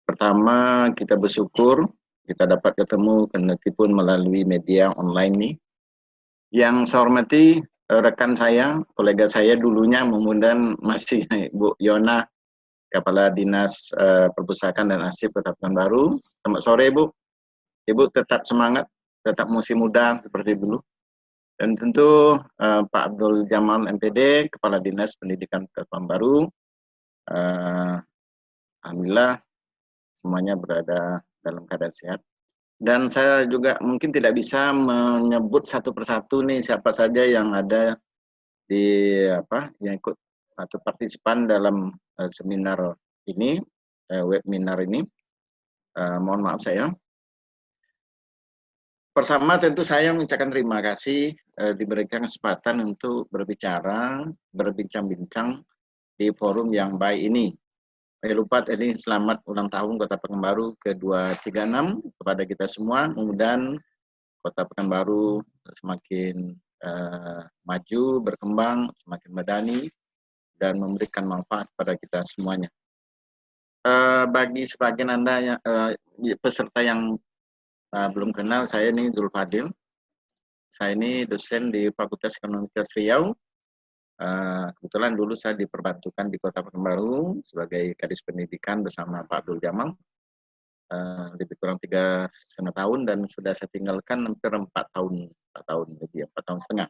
Speaker 5: Pertama, kita bersyukur kita dapat ketemu kendati-pun melalui media online ini. Yang saya hormati rekan saya, kolega saya dulunya, kemudian masih Bu Yona, Kepala Dinas Perpustakaan dan Arsip Kota Pekanbaru. Selamat sore Bu. Ibu tetap semangat, tetap masih muda seperti dulu. Dan tentu Pak Abdul Jamal MPD, Kepala Dinas Pendidikan Kota Pekanbaru. Alhamdulillah semuanya berada dalam keadaan sehat. Dan saya juga mungkin tidak bisa menyebut satu persatu nih siapa saja yang ada di yang ikut atau partisipan dalam seminar ini, webinar ini. Mohon maaf saya. Pertama tentu saya mengucapkan terima kasih diberikan kesempatan untuk berbincang-bincang di forum yang baik ini. Saya lupa tadi selamat ulang tahun Kota Pekanbaru ke-236 kepada kita semua. Mudah-mudahan Kota Pekanbaru semakin maju, berkembang, semakin madani, dan memberikan manfaat pada kita semuanya. Bagi sebagian Anda peserta yang belum kenal, saya ini Zul Fadil. Saya ini dosen di Fakultas Ekonomi Riau. Kebetulan dulu saya diperbantukan di Kota Pekanbaru sebagai Kadis Pendidikan bersama Pak Abdul Jamal. Lebih kurang 3,5 tahun, dan sudah saya tinggalkan hampir 4 tahun lebih, 4 tahun setengah.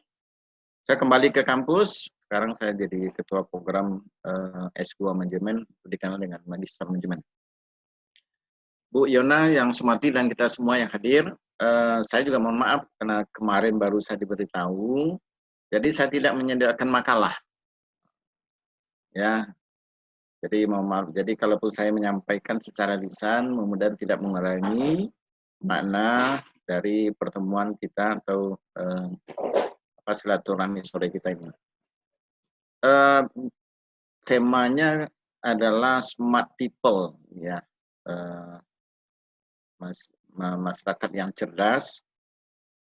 Speaker 5: Saya kembali ke kampus. Sekarang saya jadi ketua program S2 Manajemen, dikenal dengan Magister Manajemen. Bu Yona yang semati dan kita semua yang hadir, saya juga mohon maaf karena kemarin baru saya diberitahu, jadi saya tidak menyediakan makalah. Ya, jadi mohon maaf. Jadi kalaupun saya menyampaikan secara lisan, mudah-mudahan tidak mengurangi makna dari pertemuan kita atau silaturahmi sore kita ini. Temanya adalah smart people, ya, masyarakat yang cerdas.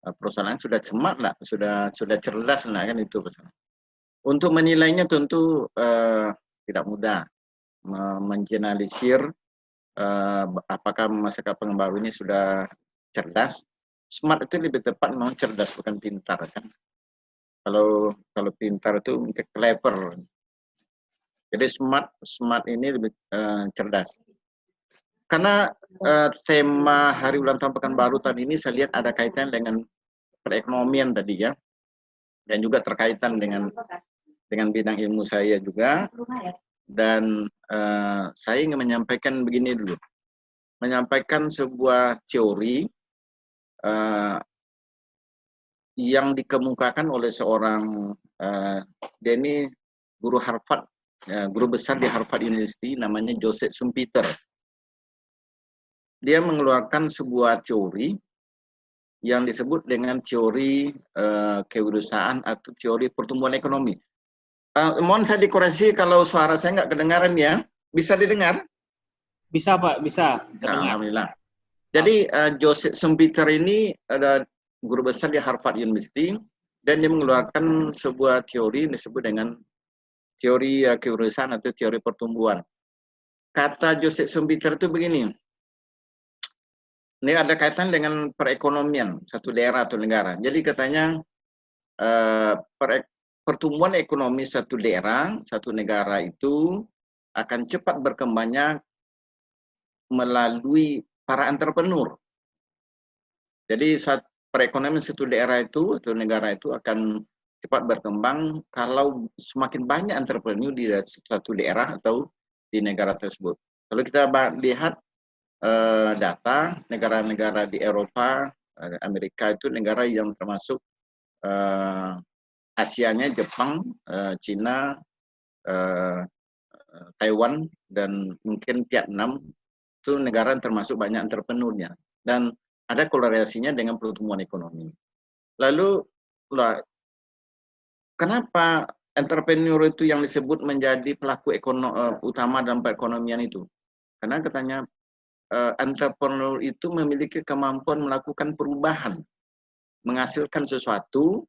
Speaker 5: Perusahaan sudah smart lah, sudah cerdas lah, kan itu pesan. Untuk menilainya tentu tidak mudah mengeneralisir apakah masyarakat Pekanbaru ini sudah cerdas. Smart itu lebih tepat memang cerdas, bukan pintar, kan. Kalau pintar itu clever. Jadi smart ini lebih cerdas. Karena tema hari ulang tahun Pekanbaru tadi ini saya lihat ada kaitan dengan perekonomian tadi, ya, dan juga terkaitan dengan bidang ilmu saya juga. Dan saya ingin menyampaikan begini dulu, menyampaikan sebuah teori yang dikemukakan oleh seorang dia ini guru Harvard, guru besar di Harvard University, namanya Joseph Schumpeter. Dia mengeluarkan sebuah teori yang disebut dengan teori kewirausahaan atau teori pertumbuhan ekonomi. Mohon saya dikoreksi kalau suara saya nggak kedengaran, ya. Bisa didengar?
Speaker 2: Bisa Pak, bisa.
Speaker 5: Alhamdulillah. Jadi Joseph Schumpeter ini ada guru besar di Harvard University, dan dia mengeluarkan sebuah teori yang disebut dengan teori kewirausahaan atau teori pertumbuhan. Kata Joseph Schumpeter itu begini, ini ada kaitan dengan perekonomian satu daerah atau negara. Jadi katanya pertumbuhan ekonomi satu daerah, satu negara itu akan cepat berkembangnya melalui para entrepreneur. Jadi perekonomian satu daerah itu, atau negara itu akan cepat berkembang kalau semakin banyak entrepreneur di satu daerah atau di negara tersebut. Kalau kita lihat data negara-negara di Eropa, Amerika itu negara yang termasuk Asianya, Jepang, Cina, Taiwan, dan mungkin Vietnam, itu negara yang termasuk banyak entrepreneurnya. Dan ada korelasinya dengan pertumbuhan ekonomi. Lalu, kenapa entrepreneur itu yang disebut menjadi pelaku utama dalam perekonomian itu? Karena katanya entrepreneur itu memiliki kemampuan melakukan perubahan, menghasilkan sesuatu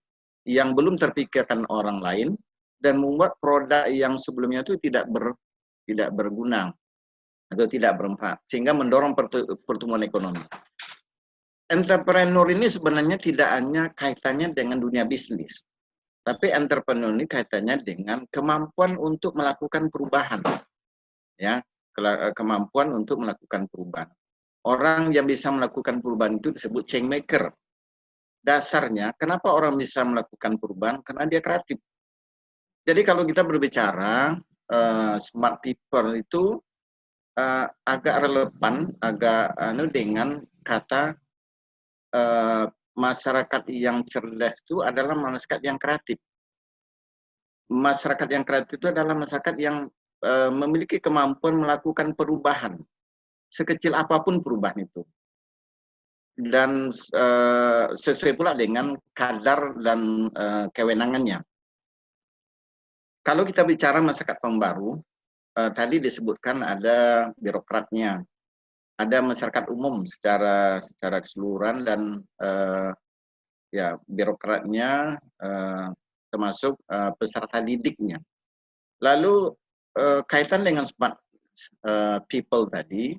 Speaker 5: yang belum terpikirkan orang lain, dan membuat produk yang sebelumnya itu tidak berguna atau tidak bermanfaat, sehingga mendorong pertumbuhan ekonomi. Entrepreneur ini sebenarnya tidak hanya kaitannya dengan dunia bisnis, tapi entrepreneur ini kaitannya dengan kemampuan untuk melakukan perubahan, ya, kemampuan untuk melakukan perubahan. Orang yang bisa melakukan perubahan itu disebut change maker. Dasarnya, kenapa orang bisa melakukan perubahan? Karena dia kreatif. Jadi kalau kita berbicara smart people itu agak relevan, agak dengan kata masyarakat yang cerdas itu adalah masyarakat yang kreatif. Masyarakat yang kreatif itu adalah masyarakat yang memiliki kemampuan melakukan perubahan, sekecil apapun perubahan itu. Dan sesuai pula dengan kadar dan kewenangannya. Kalau kita bicara masyarakat Pekanbaru, tadi disebutkan ada birokratnya, ada masyarakat umum secara keseluruhan, dan ya birokratnya termasuk peserta didiknya. Lalu kaitan dengan smart people tadi,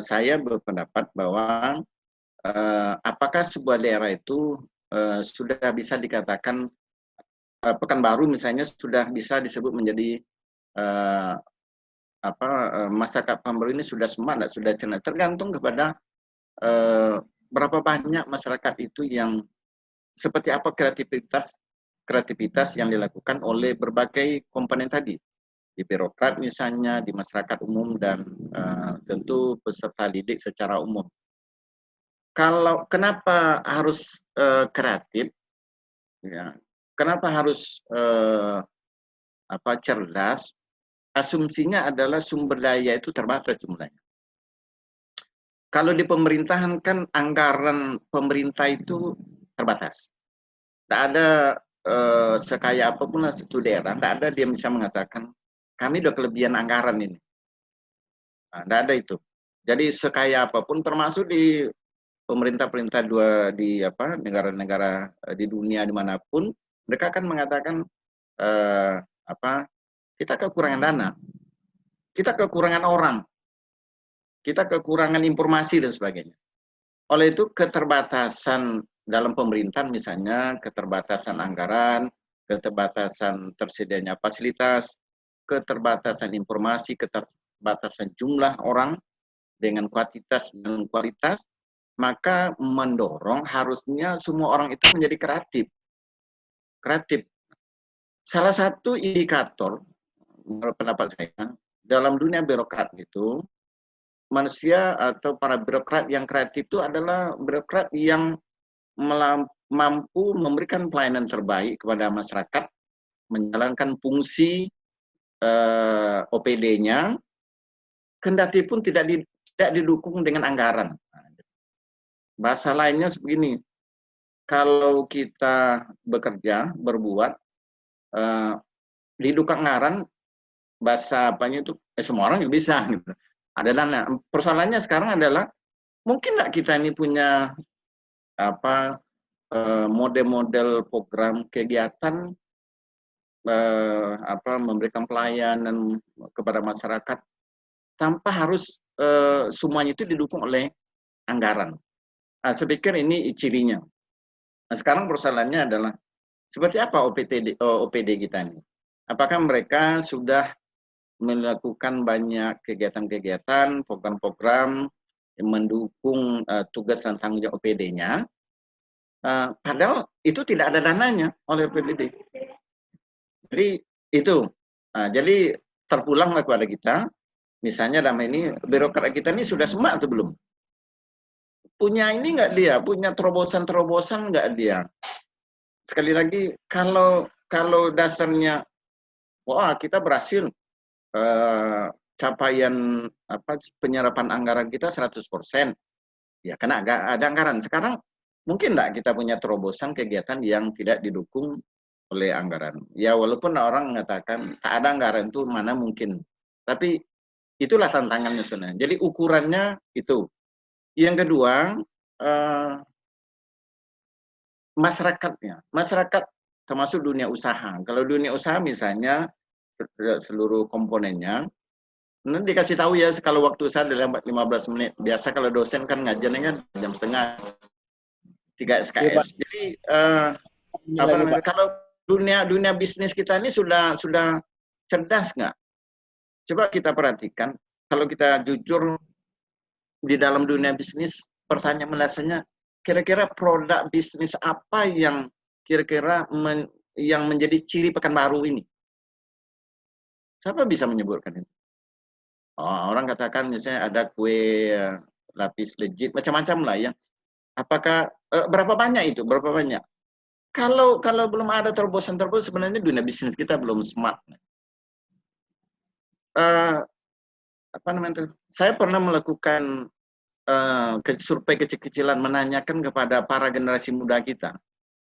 Speaker 5: saya berpendapat bahwa apakah sebuah daerah itu sudah bisa dikatakan Pekanbaru misalnya sudah bisa disebut menjadi masyarakat Pekanbaru ini sudah smart, sudah cerdas, tergantung kepada berapa banyak masyarakat itu yang seperti apa kreativitas yang dilakukan oleh berbagai komponen tadi, di birokrat misalnya, di masyarakat umum, dan tentu peserta didik secara umum. Kalau kenapa harus kreatif, ya, kenapa harus cerdas? Asumsinya adalah sumber daya itu terbatas jumlahnya. Kalau di pemerintahan kan anggaran pemerintah itu terbatas. Tidak ada sekaya apapun lah satu daerah, tidak ada dia bisa mengatakan kami udah kelebihan anggaran ini. Tidak ada itu. Jadi sekaya apapun, termasuk di pemerintah-pemerintah di negara-negara di dunia dimanapun, mereka akan mengatakan kita kekurangan dana, kita kekurangan orang, kita kekurangan informasi dan sebagainya. Oleh itu keterbatasan dalam pemerintahan misalnya, keterbatasan anggaran, keterbatasan tersedianya fasilitas, keterbatasan informasi, keterbatasan jumlah orang dengan kuantitas dan kualitas, maka mendorong harusnya semua orang itu menjadi kreatif. Salah satu indikator menurut pendapat saya dalam dunia birokrat itu, manusia atau para birokrat yang kreatif itu adalah birokrat yang mampu memberikan pelayanan terbaik kepada masyarakat, menjalankan fungsi OPD-nya, kendati pun tidak didukung dengan anggaran. Bahasa lainnya begini, kalau kita bekerja, berbuat, didukung anggaran, bahasa apanya itu, semua orang juga bisa. Gitu. Ada dana. Persoalannya sekarang adalah, mungkin nggak kita ini punya model-model program kegiatan memberikan pelayanan kepada masyarakat tanpa harus semuanya itu didukung oleh anggaran. Saya pikir ini cirinya. Nah, sekarang persoalannya adalah seperti apa OPD kita ini? Apakah mereka sudah melakukan banyak kegiatan-kegiatan, program-program yang mendukung tugas dan tanggung jawab OPD-nya? Padahal itu tidak ada dananya oleh OPD. Jadi itu. Jadi terpulanglah kepada kita. Misalnya dalam ini birokrat kita ini sudah smart atau belum? Punya ini nggak dia? Punya terobosan-terobosan nggak dia? Sekali lagi, kalau dasarnya, wah kita berhasil capaian penyerapan anggaran kita 100%, ya karena ada anggaran. Sekarang mungkin nggak kita punya terobosan kegiatan yang tidak didukung oleh anggaran? Ya walaupun orang mengatakan tak ada anggaran itu mana mungkin, tapi itulah tantangannya sebenarnya. Jadi ukurannya itu. Yang kedua, masyarakatnya. Masyarakat termasuk dunia usaha. Kalau dunia usaha misalnya seluruh komponennya, nanti dikasih tahu ya kalau waktu usaha dalam 15 menit. Biasa kalau dosen kan ngajarnya kan jam setengah, 3 SKS. Jadi kalau dunia bisnis kita ini sudah cerdas nggak? Coba kita perhatikan, kalau kita jujur di dalam dunia bisnis, pertanyaan mendasarnya, kira-kira produk bisnis apa yang kira-kira yang menjadi ciri Pekanbaru ini? Siapa bisa menyebutkan itu? Orang katakan misalnya ada kue lapis legit, macam-macam lah ya. Apakah berapa banyak itu? Berapa banyak? Kalau belum ada terobosan sebenarnya dunia bisnis kita belum smart. Saya pernah melakukan survei kecil-kecilan, menanyakan kepada para generasi muda kita.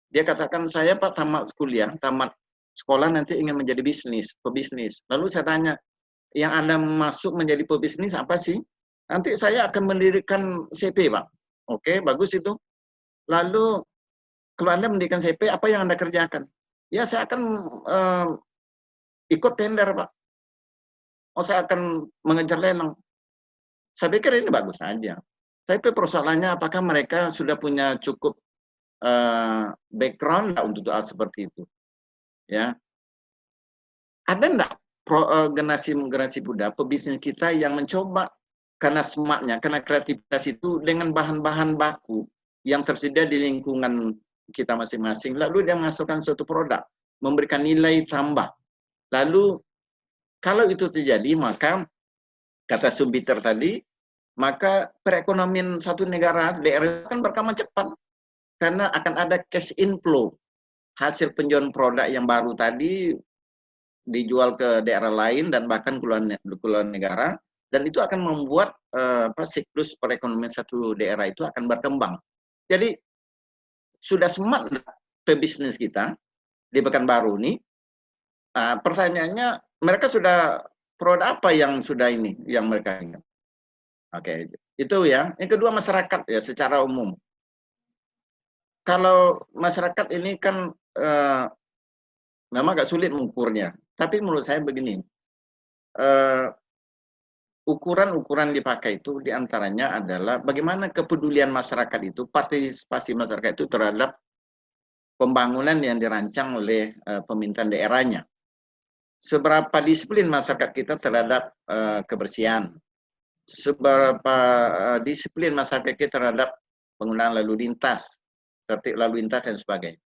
Speaker 5: Dia katakan, saya Pak tamat kuliah, tamat sekolah nanti ingin menjadi pebisnis. Lalu saya tanya, yang Anda masuk menjadi pebisnis apa sih? Nanti saya akan mendirikan CP, Pak. Oke, bagus itu. Lalu kalau Anda mendirikan CP, apa yang Anda kerjakan? Ya, saya akan ikut tender, Pak. Oh, saya akan mengejar lelang. Saya pikir ini bagus saja. Tapi persoalannya apakah mereka sudah punya cukup background untuk hal seperti itu? Ya, ada enggak generasi muda pebisnis kita yang mencoba karena semaknya, karena kreativitas itu dengan bahan-bahan baku yang tersedia di lingkungan kita masing-masing, lalu dia menghasilkan suatu produk, memberikan nilai tambah. Lalu kalau itu terjadi, maka kata Sumbiter tadi, maka perekonomian satu negara, daerah akan berkembang cepat karena akan ada cash inflow. Hasil penjualan produk yang baru tadi dijual ke daerah lain dan bahkan ke luar negara, dan itu akan membuat siklus perekonomian satu daerah itu akan berkembang. Jadi sudah smart pebisnis kita di Pekanbaru ini. Pertanyaannya, mereka sudah produk apa yang sudah ini yang mereka ingat? Oke, itu ya. Yang kedua, masyarakat ya secara umum. Kalau masyarakat ini kan memang agak sulit mengukurnya. Tapi menurut saya begini, ukuran-ukuran dipakai itu diantaranya adalah bagaimana kepedulian masyarakat itu, partisipasi masyarakat itu terhadap pembangunan yang dirancang oleh pemerintahan daerahnya. Seberapa disiplin masyarakat kita terhadap kebersihan, seberapa disiplin masyarakat kita terhadap penggunaan lalu lintas, tertib lalu lintas dan sebagainya.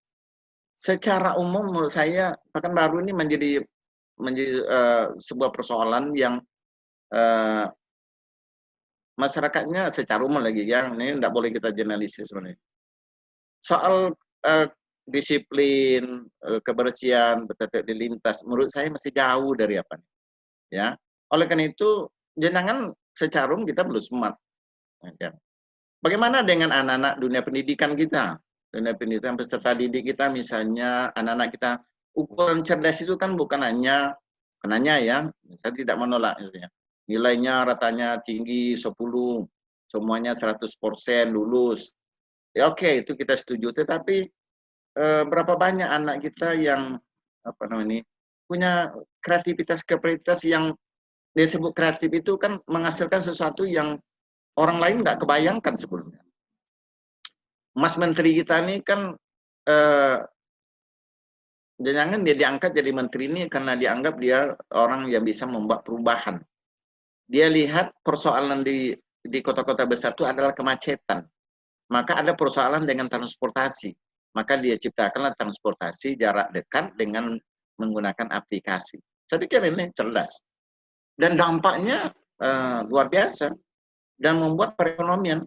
Speaker 5: Secara umum menurut saya Pekanbaru ini menjadi sebuah persoalan yang masyarakatnya secara umum lagi ya, ini tidak boleh kita generalisis sebenarnya. Soal disiplin, kebersihan, tertib di lintas, menurut saya masih jauh dari apa ya. Oleh karena itu, jangan secara umum kita belum smart. Ya. Bagaimana dengan anak-anak dunia pendidikan kita? Dunia pendidikan peserta didik kita, misalnya anak-anak kita, ukuran cerdas itu kan bukan hanya ya, saya tidak menolak misalnya. Nilainya ratanya tinggi 10, semuanya 100% lulus. Ya oke, itu kita setuju, tetapi berapa banyak anak kita yang punya kreativitas yang disebut kreatif itu kan menghasilkan sesuatu yang orang lain nggak kebayangkan sebelumnya. Mas Menteri kita ini kan jangan dia diangkat jadi menteri ini karena dianggap dia orang yang bisa membuat perubahan. Dia lihat persoalan di kota-kota besar itu adalah kemacetan. Maka ada persoalan dengan transportasi. Maka dia ciptakanlah transportasi jarak dekat dengan menggunakan aplikasi. Saya pikir ini cerdas. Dan dampaknya luar biasa. Dan membuat perekonomian.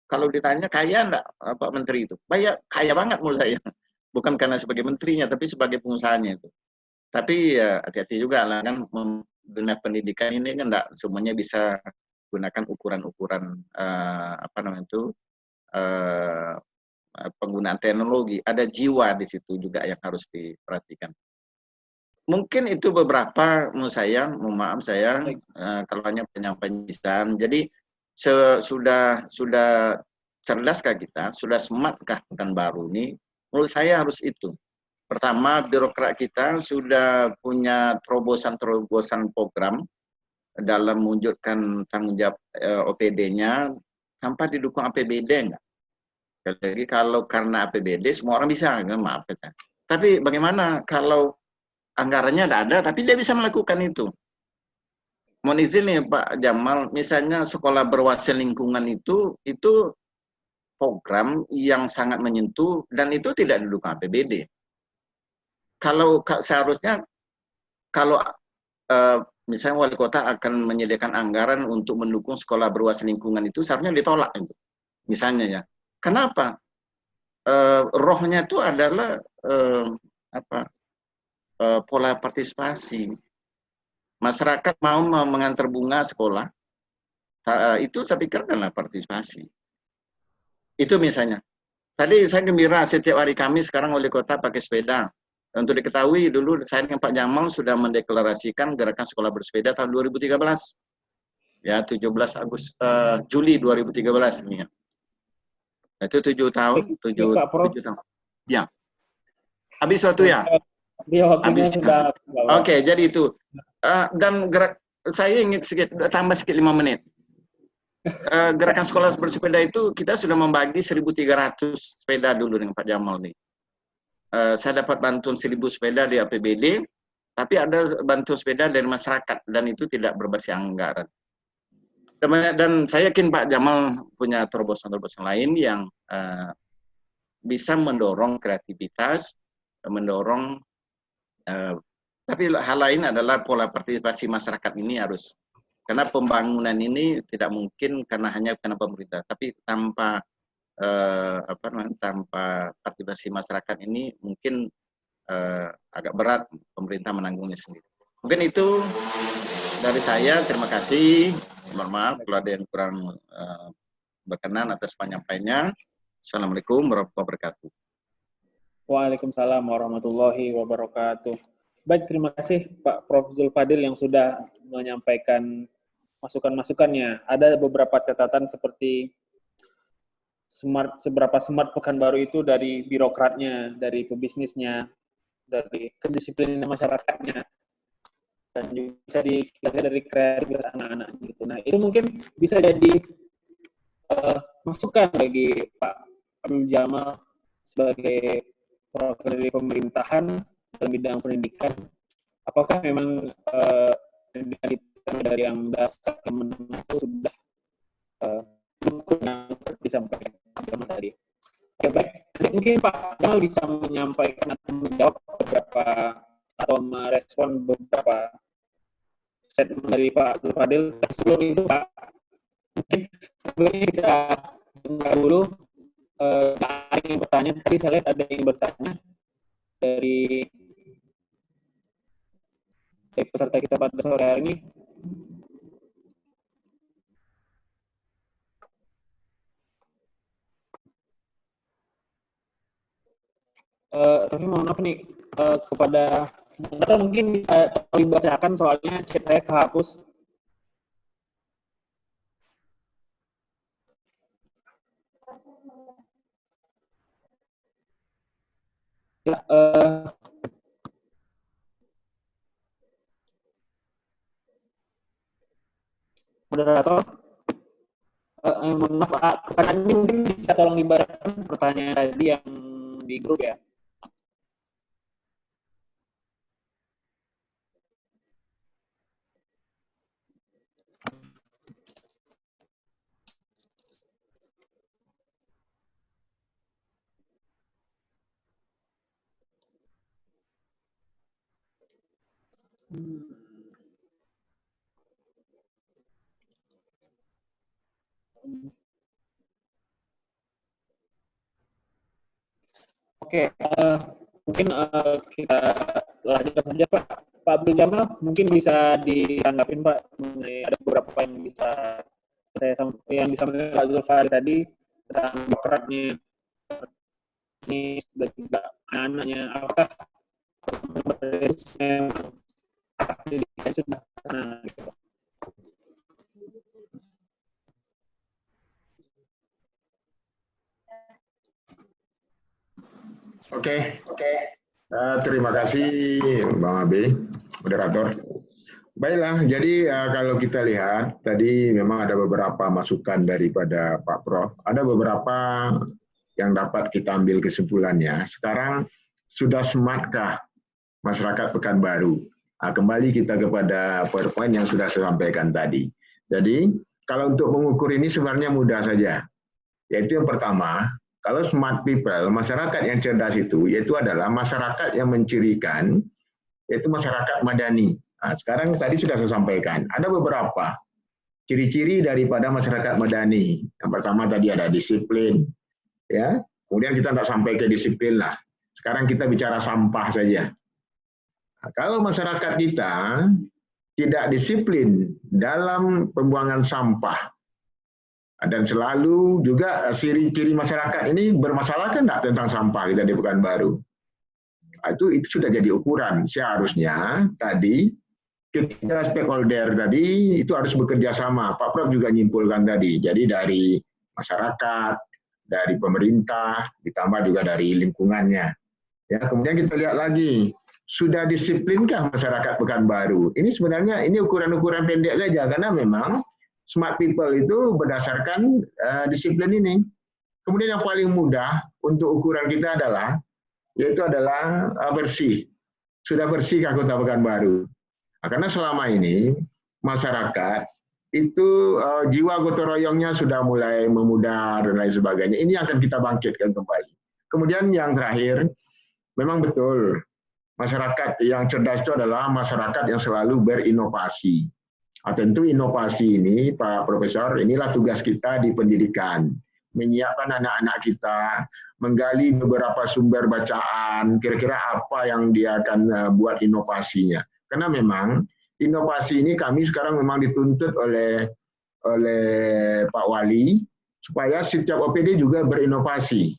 Speaker 5: Kalau ditanya kaya enggak Pak Menteri itu? Kaya banget menurut saya. Bukan karena sebagai menterinya, tapi sebagai pengusahanya itu. Tapi hati-hati juga lah kan, dunia pendidikan ini kan enggak semuanya bisa gunakan ukuran-ukuran penggunaan teknologi, ada jiwa di situ juga yang harus diperhatikan. Mungkin itu beberapa menurut saya, mohon maaf saya kalau hanya penyampaian. Jadi sudah cerdaskah kita, sudah smartkah Pekanbaru ini? Menurut saya harus itu. Pertama, birokrat kita sudah punya terobosan-terobosan program dalam mewujudkan tanggung jawab OPD-nya tanpa didukung APBD enggak? Lagi kalau karena APBD semua orang bisa, maaf ya. Tapi bagaimana kalau anggarannya ada, tapi dia bisa melakukan itu? Mohon izin nih Pak Jamal, misalnya sekolah berwawasan lingkungan itu program yang sangat menyentuh dan itu tidak didukung APBD. Kalau seharusnya kalau misalnya wali kota akan menyediakan anggaran untuk mendukung sekolah berwawasan lingkungan itu seharusnya ditolak itu. Misalnya ya. Kenapa? Rohnya itu adalah pola partisipasi. Masyarakat mau mengantar bunga sekolah, itu saya pikir adalah partisipasi. Itu misalnya. Tadi saya gembira setiap hari Kamis sekarang wali kota pakai sepeda. Untuk diketahui dulu saya dengan Pak Jamal sudah mendeklarasikan gerakan sekolah bersepeda tahun 2013. Ya, 17 Juli 2013 ini ya. Itu 7 tahun, 7 tahun. Ya. Habis waktu ya.
Speaker 2: Dia waktunya
Speaker 5: Habis.
Speaker 2: sudah.
Speaker 5: Oke, jadi itu. Dan saya ingin tambah sedikit 5 menit. Gerakan sekolah bersepeda itu kita sudah membagi 1.300 sepeda dulu dengan Pak Jamal nih. Saya dapat bantuan 1.000 sepeda di APBD, tapi ada bantuan sepeda dari masyarakat dan itu tidak berbasis anggaran. Dan saya yakin Pak Jamal punya terobosan-terobosan lain yang bisa mendorong kreativitas, mendorong tapi hal lain adalah pola partisipasi masyarakat ini harus, karena pembangunan ini tidak mungkin hanya karena pemerintah, tapi tanpa tanpa partisipasi masyarakat ini mungkin agak berat pemerintah menanggungnya sendiri. Mungkin itu dari saya. Terima kasih. Mohon maaf kalau ada yang kurang berkenan atas penyampaiannya. Assalamualaikum warahmatullahi wabarakatuh.
Speaker 2: Waalaikumsalam warahmatullahi wabarakatuh. Baik, terima kasih Pak Prof. Zulfadil yang sudah menyampaikan masukan-masukannya. Ada beberapa catatan seperti seberapa smart Pekanbaru itu dari birokratnya, dari pebisnisnya, dari kedisiplinan masyarakatnya, dan juga bisa dilihat dari kreativitas anak-anak gitu. Nah, itu mungkin bisa jadi masukan bagi Pak Jamal sebagai perwakilan dari pemerintahan dalam bidang pendidikan. Apakah memang dari yang dasar ke menengah itu sudah cukup yang disampaikan Pak Jamal tadi? Oke, baik. Mungkin Pak Jamal bisa menyampaikan atau menjawab beberapa atau merespon beberapa statement dari Pak Zulfadil. Sebelum itu Pak, mungkin sebelumnya kita dengar dulu ada yang bertanya. Tadi saya lihat ada yang bertanya dari peserta kita pada sore hari ini. Tapi mohon maaf nih kepada atau mungkin bisa dibacakan soalnya chat saya kehapus. Ya, moderator, mohon maaf, pertanyaan ini mungkin bisa tolong dibacakan pertanyaan tadi yang di grup ya. Oke, mungkin kita lanjutkan saja Pak. Pak Abdul Jamal mungkin bisa ditanggapin Pak mengenai ada beberapa yang bisa yang disampaikan Pak Zulfari tadi tentang beratnya ini dan juga anaknya, apakah sudah gitu.
Speaker 4: Oke. Terima kasih Bang Abe, moderator. Baiklah, jadi kalau kita lihat tadi memang ada beberapa masukan daripada Pak Prof. Ada beberapa yang dapat kita ambil kesimpulannya. Sekarang sudah smartkah masyarakat Pekanbaru? Kembali kita kepada PowerPoint yang sudah saya sampaikan tadi. Jadi kalau untuk mengukur ini sebenarnya mudah saja. Yaitu yang pertama, kalau smart people, masyarakat yang cerdas itu, yaitu adalah masyarakat yang mencirikan, yaitu masyarakat madani. Nah, sekarang tadi sudah saya sampaikan, ada beberapa ciri-ciri daripada masyarakat madani. Yang pertama tadi ada disiplin, ya. Kemudian kita tidak sampai ke disiplin lah. Sekarang kita bicara sampah saja. Nah, kalau masyarakat kita tidak disiplin dalam pembuangan sampah, dan selalu juga ciri-ciri masyarakat ini bermasalah kan enggak tentang sampah kita di Pekanbaru. Itu sudah jadi ukuran. Seharusnya tadi ketiga stakeholder tadi itu harus bekerja sama. Pak Prof juga nyimpulkan tadi. Jadi dari masyarakat, dari pemerintah, ditambah juga dari lingkungannya. Ya, kemudian kita lihat lagi sudah disiplinkah masyarakat Pekanbaru? Ini sebenarnya ini ukuran-ukuran pendek saja, karena memang smart people itu berdasarkan disiplin ini. Kemudian yang paling mudah untuk ukuran kita adalah, yaitu adalah bersih. Sudah bersihkah Kota Pekanbaru? Nah, karena selama ini masyarakat itu jiwa gotong royongnya sudah mulai memudar dan lain sebagainya. Ini yang akan kita bangkitkan kembali. Kemudian yang terakhir, memang betul, masyarakat yang cerdas itu adalah masyarakat yang selalu berinovasi. Nah, tentu inovasi ini, Pak Profesor, inilah tugas kita di pendidikan. Menyiapkan anak-anak kita, menggali beberapa sumber bacaan, kira-kira apa yang dia akan buat inovasinya. Karena memang inovasi ini kami sekarang memang dituntut oleh Pak Wali, supaya setiap OPD juga berinovasi.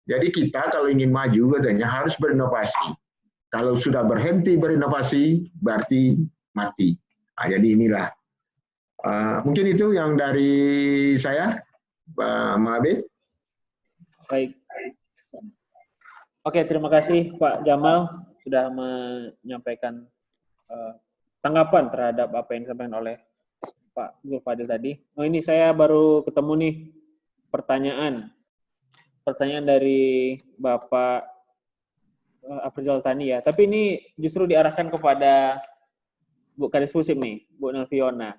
Speaker 4: Jadi kita kalau ingin maju katanya harus berinovasi. Kalau sudah berhenti berinovasi, berarti mati. Nah, jadi inilah. Mungkin itu yang dari saya, Pak Mabe.
Speaker 2: Baik. Oke, terima kasih Pak Jamal sudah menyampaikan tanggapan terhadap apa yang disampaikan oleh Pak Zulfadil tadi. Oh, ini saya baru ketemu nih pertanyaan dari Bapak Afrizal Tani ya. Tapi ini justru diarahkan kepada Bu Kadis Pusip nih, Bu Nelviona.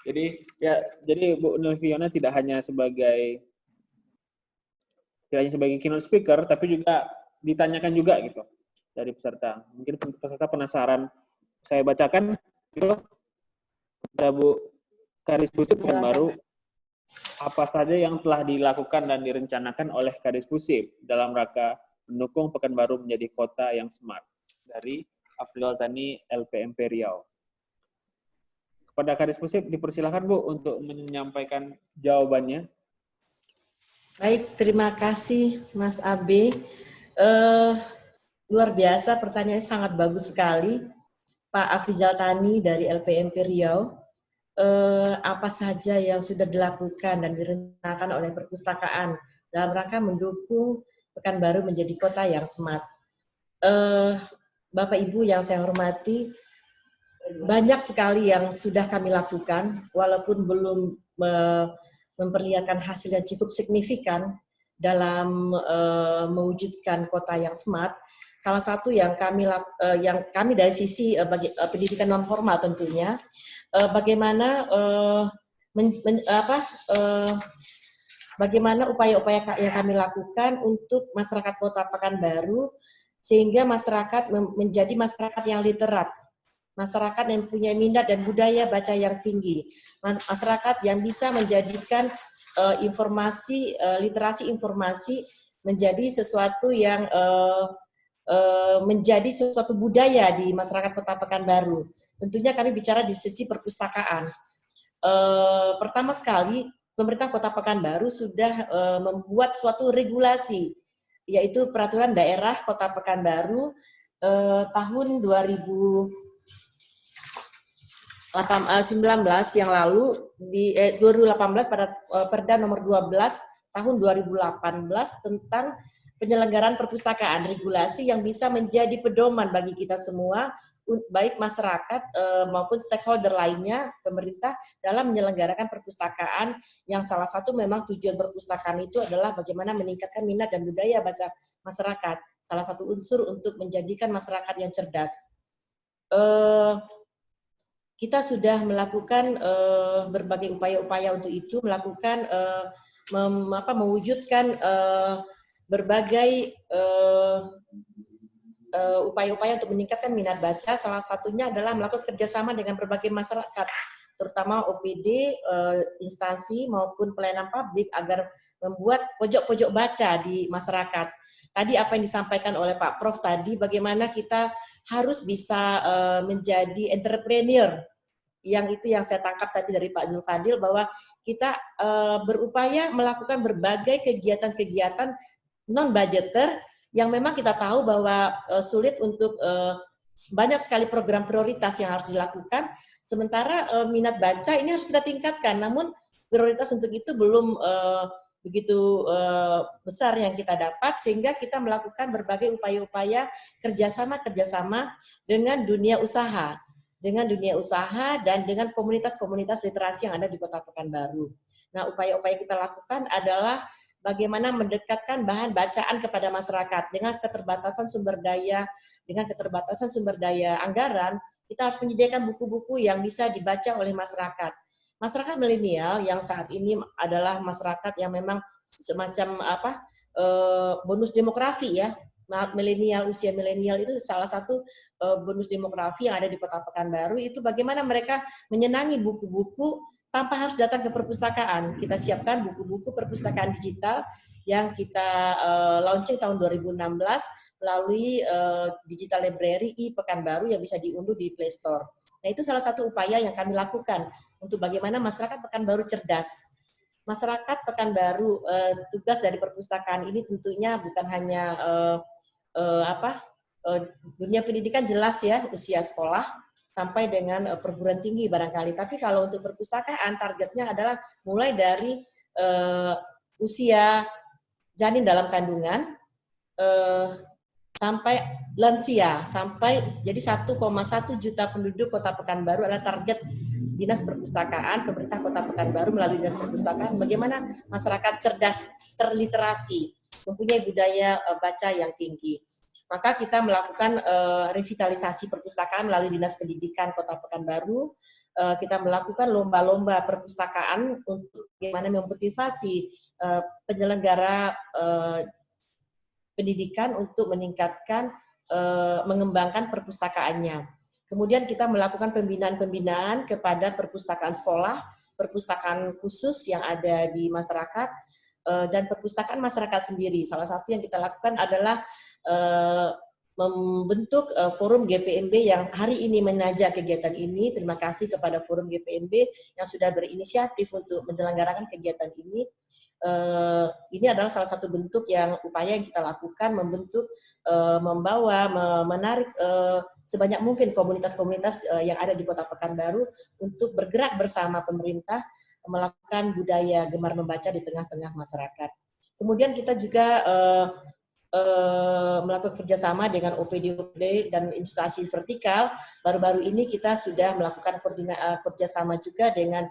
Speaker 2: Jadi Bu Nelviona tidak hanya sebagai keynote speaker, tapi juga ditanyakan juga gitu dari peserta. Mungkin peserta penasaran. Saya bacakan gitu. Ada Bu Kadis Pusip Pekanbaru. Apa saja yang telah dilakukan dan direncanakan oleh Kadis Pusip dalam rangka mendukung Pekanbaru menjadi kota yang smart, dari Afrizal Tani LPMP Riau. Kepada Kadis Pusip dipersilakan Bu untuk menyampaikan jawabannya.
Speaker 3: Baik, terima kasih Mas Abe. Luar biasa, pertanyaannya sangat bagus sekali. Pak Afrizal Tani dari LPMP Riau. Apa saja yang sudah dilakukan dan direncanakan oleh perpustakaan dalam rangka mendukung Pekanbaru menjadi kota yang smart. Bapak Ibu yang saya hormati, banyak sekali yang sudah kami lakukan, walaupun belum memperlihatkan hasil yang cukup signifikan dalam mewujudkan kota yang smart. Salah satu yang kami dari sisi pendidikan non formal tentunya, bagaimana bagaimana upaya-upaya yang kami lakukan untuk masyarakat Kota Pekanbaru sehingga masyarakat menjadi masyarakat yang literat, masyarakat yang punya minat dan budaya baca yang tinggi, masyarakat yang bisa menjadikan literasi informasi menjadi sesuatu yang menjadi sesuatu budaya di masyarakat Kota Pekanbaru. Tentunya kami bicara di sisi perpustakaan. Pertama sekali, pemerintah Kota Pekanbaru sudah membuat suatu regulasi, yaitu Peraturan Daerah Kota Pekanbaru tahun 2019 yang lalu, di 2018 pada Perda nomor 12 tahun 2018 tentang penyelenggaraan perpustakaan, regulasi yang bisa menjadi pedoman bagi kita semua, baik masyarakat maupun stakeholder lainnya, pemerintah, dalam menyelenggarakan perpustakaan, yang salah satu memang tujuan perpustakaan itu adalah bagaimana meningkatkan minat dan budaya baca masyarakat, salah satu unsur untuk menjadikan masyarakat yang cerdas. Kita sudah melakukan berbagai upaya-upaya untuk itu, melakukan mewujudkan berbagai upaya-upaya untuk meningkatkan minat baca. Salah satunya adalah melakukan kerjasama dengan berbagai masyarakat, terutama OPD, instansi maupun pelayanan publik, agar membuat pojok-pojok baca di masyarakat. Tadi apa yang disampaikan oleh Pak Prof tadi, bagaimana kita harus bisa menjadi entrepreneur. Yang itu yang saya tangkap tadi dari Pak Zulfadil, bahwa kita berupaya melakukan berbagai kegiatan-kegiatan non-budgeter yang memang kita tahu bahwa sulit untuk banyak sekali program prioritas yang harus dilakukan, sementara minat baca ini harus kita tingkatkan, namun prioritas untuk itu belum begitu besar yang kita dapat, sehingga kita melakukan berbagai upaya-upaya kerjasama dengan dunia usaha dan dengan komunitas-komunitas literasi yang ada di Kota Pekanbaru. Nah, upaya-upaya kita lakukan adalah bagaimana mendekatkan bahan bacaan kepada masyarakat. Dengan keterbatasan sumber daya anggaran, kita harus menyediakan buku-buku yang bisa dibaca oleh masyarakat. Masyarakat milenial yang saat ini adalah masyarakat yang memang semacam bonus demografi ya. Usia milenial itu salah satu bonus demografi yang ada di Kota Pekanbaru, itu bagaimana mereka menyenangi buku-buku tanpa harus datang ke perpustakaan. Kita siapkan buku-buku perpustakaan digital yang kita launching tahun 2016 melalui digital library Pekanbaru yang bisa diunduh di Play Store. Nah, itu salah satu upaya yang kami lakukan untuk bagaimana masyarakat Pekanbaru cerdas. Masyarakat Pekanbaru, tugas dari perpustakaan ini tentunya bukan hanya dunia pendidikan jelas ya, usia sekolah sampai dengan perguruan tinggi barangkali. Tapi kalau untuk perpustakaan, targetnya adalah mulai dari usia janin dalam kandungan sampai lansia, sampai jadi 1,1 juta penduduk Kota Pekanbaru adalah target Dinas Perpustakaan, pemerintah Kota Pekanbaru melalui Dinas Perpustakaan, bagaimana masyarakat cerdas, terliterasi, mempunyai budaya baca yang tinggi. Maka kita melakukan revitalisasi perpustakaan melalui Dinas Pendidikan Kota Pekanbaru. Kita melakukan lomba-lomba perpustakaan untuk bagaimana memotivasi penyelenggara pendidikan untuk meningkatkan, mengembangkan perpustakaannya. Kemudian kita melakukan pembinaan-pembinaan kepada perpustakaan sekolah, perpustakaan khusus yang ada di masyarakat, dan perpustakaan masyarakat sendiri. Salah satu yang kita lakukan adalah membentuk forum GPMB yang hari ini menajak kegiatan ini. Terima kasih kepada forum GPMB yang sudah berinisiatif untuk menyelenggarakan kegiatan ini. Ini adalah salah satu bentuk upaya yang kita lakukan, membentuk, membawa, menarik sebanyak mungkin komunitas-komunitas yang ada di Kota Pekanbaru untuk bergerak bersama pemerintah melakukan budaya gemar membaca di tengah-tengah masyarakat. Kemudian kita juga melakukan kerjasama dengan OPD dan instansi vertikal. Baru-baru ini kita sudah melakukan kerjasama juga dengan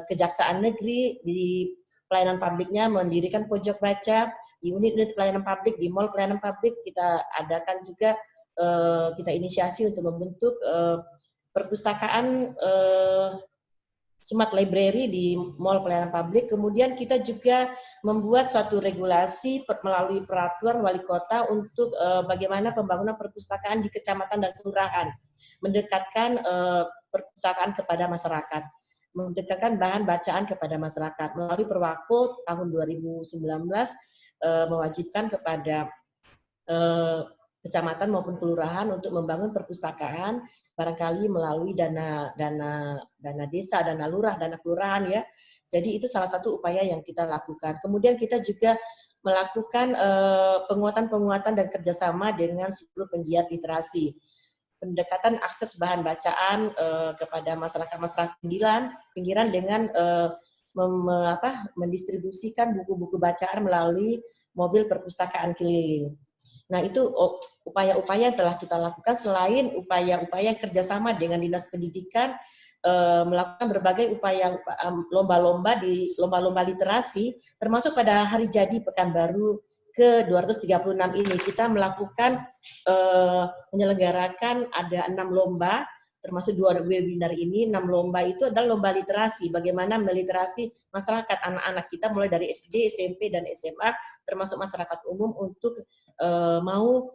Speaker 3: Kejaksaan Negeri di pelayanan publiknya, mendirikan pojok baca di unit-unit pelayanan publik, di mall pelayanan publik. Kita adakan juga, kita inisiasi untuk membentuk perpustakaan smart library di mall pelayanan publik. Kemudian kita juga membuat suatu regulasi melalui peraturan wali kota untuk bagaimana pembangunan perpustakaan di kecamatan dan kelurahan, mendekatkan perpustakaan kepada masyarakat, mendekatkan bahan bacaan kepada masyarakat. Melalui Perwako tahun 2019 mewajibkan kepada kecamatan maupun kelurahan untuk membangun perpustakaan, barangkali melalui dana desa, dana lurah, dana kelurahan ya. Jadi itu salah satu upaya yang kita lakukan. Kemudian kita juga melakukan penguatan dan kerjasama dengan seluruh penggiat literasi. Pendekatan akses bahan bacaan kepada masyarakat pinggiran dengan mendistribusikan buku-buku bacaan melalui mobil perpustakaan keliling. Nah, itu upaya-upaya yang telah kita lakukan selain upaya-upaya kerjasama dengan Dinas Pendidikan, melakukan berbagai upaya lomba-lomba literasi, termasuk pada hari jadi Pekanbaru ke-236 ini kita melakukan menyelenggarakan ada 6 lomba, termasuk 2 webinar ini. 6 lomba itu adalah lomba literasi, bagaimana meliterasi masyarakat, anak-anak kita mulai dari SD, SMP, dan SMA, termasuk masyarakat umum untuk mau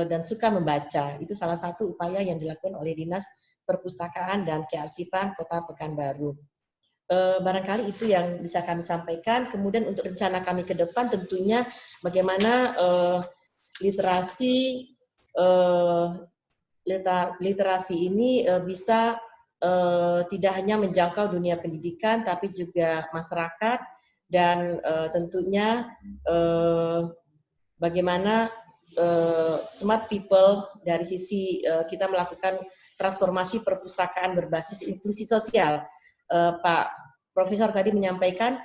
Speaker 3: dan suka membaca. Itu salah satu upaya yang dilakukan oleh Dinas Perpustakaan dan Kearsipan Kota Pekanbaru. Barangkali itu yang bisa kami sampaikan. Kemudian untuk rencana kami ke depan tentunya bagaimana literasi ini bisa tidak hanya menjangkau dunia pendidikan, tapi juga masyarakat, dan tentunya bagaimana smart people dari sisi kita melakukan transformasi perpustakaan berbasis inklusi sosial. Pak Profesor tadi menyampaikan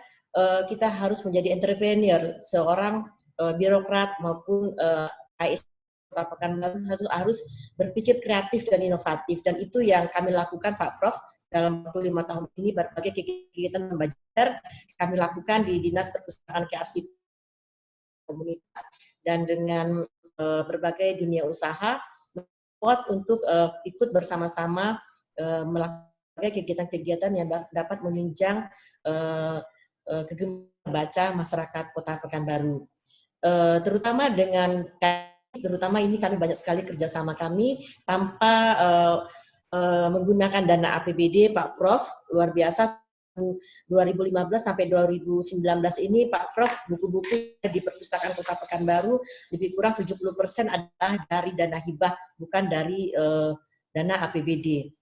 Speaker 3: kita harus menjadi entrepreneur, seorang birokrat maupun AS Kota Pekanbaru harus berpikir kreatif dan inovatif, dan itu yang kami lakukan Pak Prof dalam waktu 5 tahun ini. Berbagai kegiatan belajar kami lakukan di Dinas Perpustakaan Kearsipan Komunitas dan dengan berbagai dunia usaha untuk ikut bersama-sama melakukan kegiatan-kegiatan yang dapat menunjang kegemaran baca masyarakat Kota Pekanbaru. Terutama ini kami banyak sekali kerjasama kami tanpa menggunakan dana APBD, Pak Prof, luar biasa. 2015 sampai 2019 ini Pak Prof, buku-buku di Perpustakaan Kota Pekanbaru lebih kurang 70% adalah dari dana hibah, bukan dari dana APBD.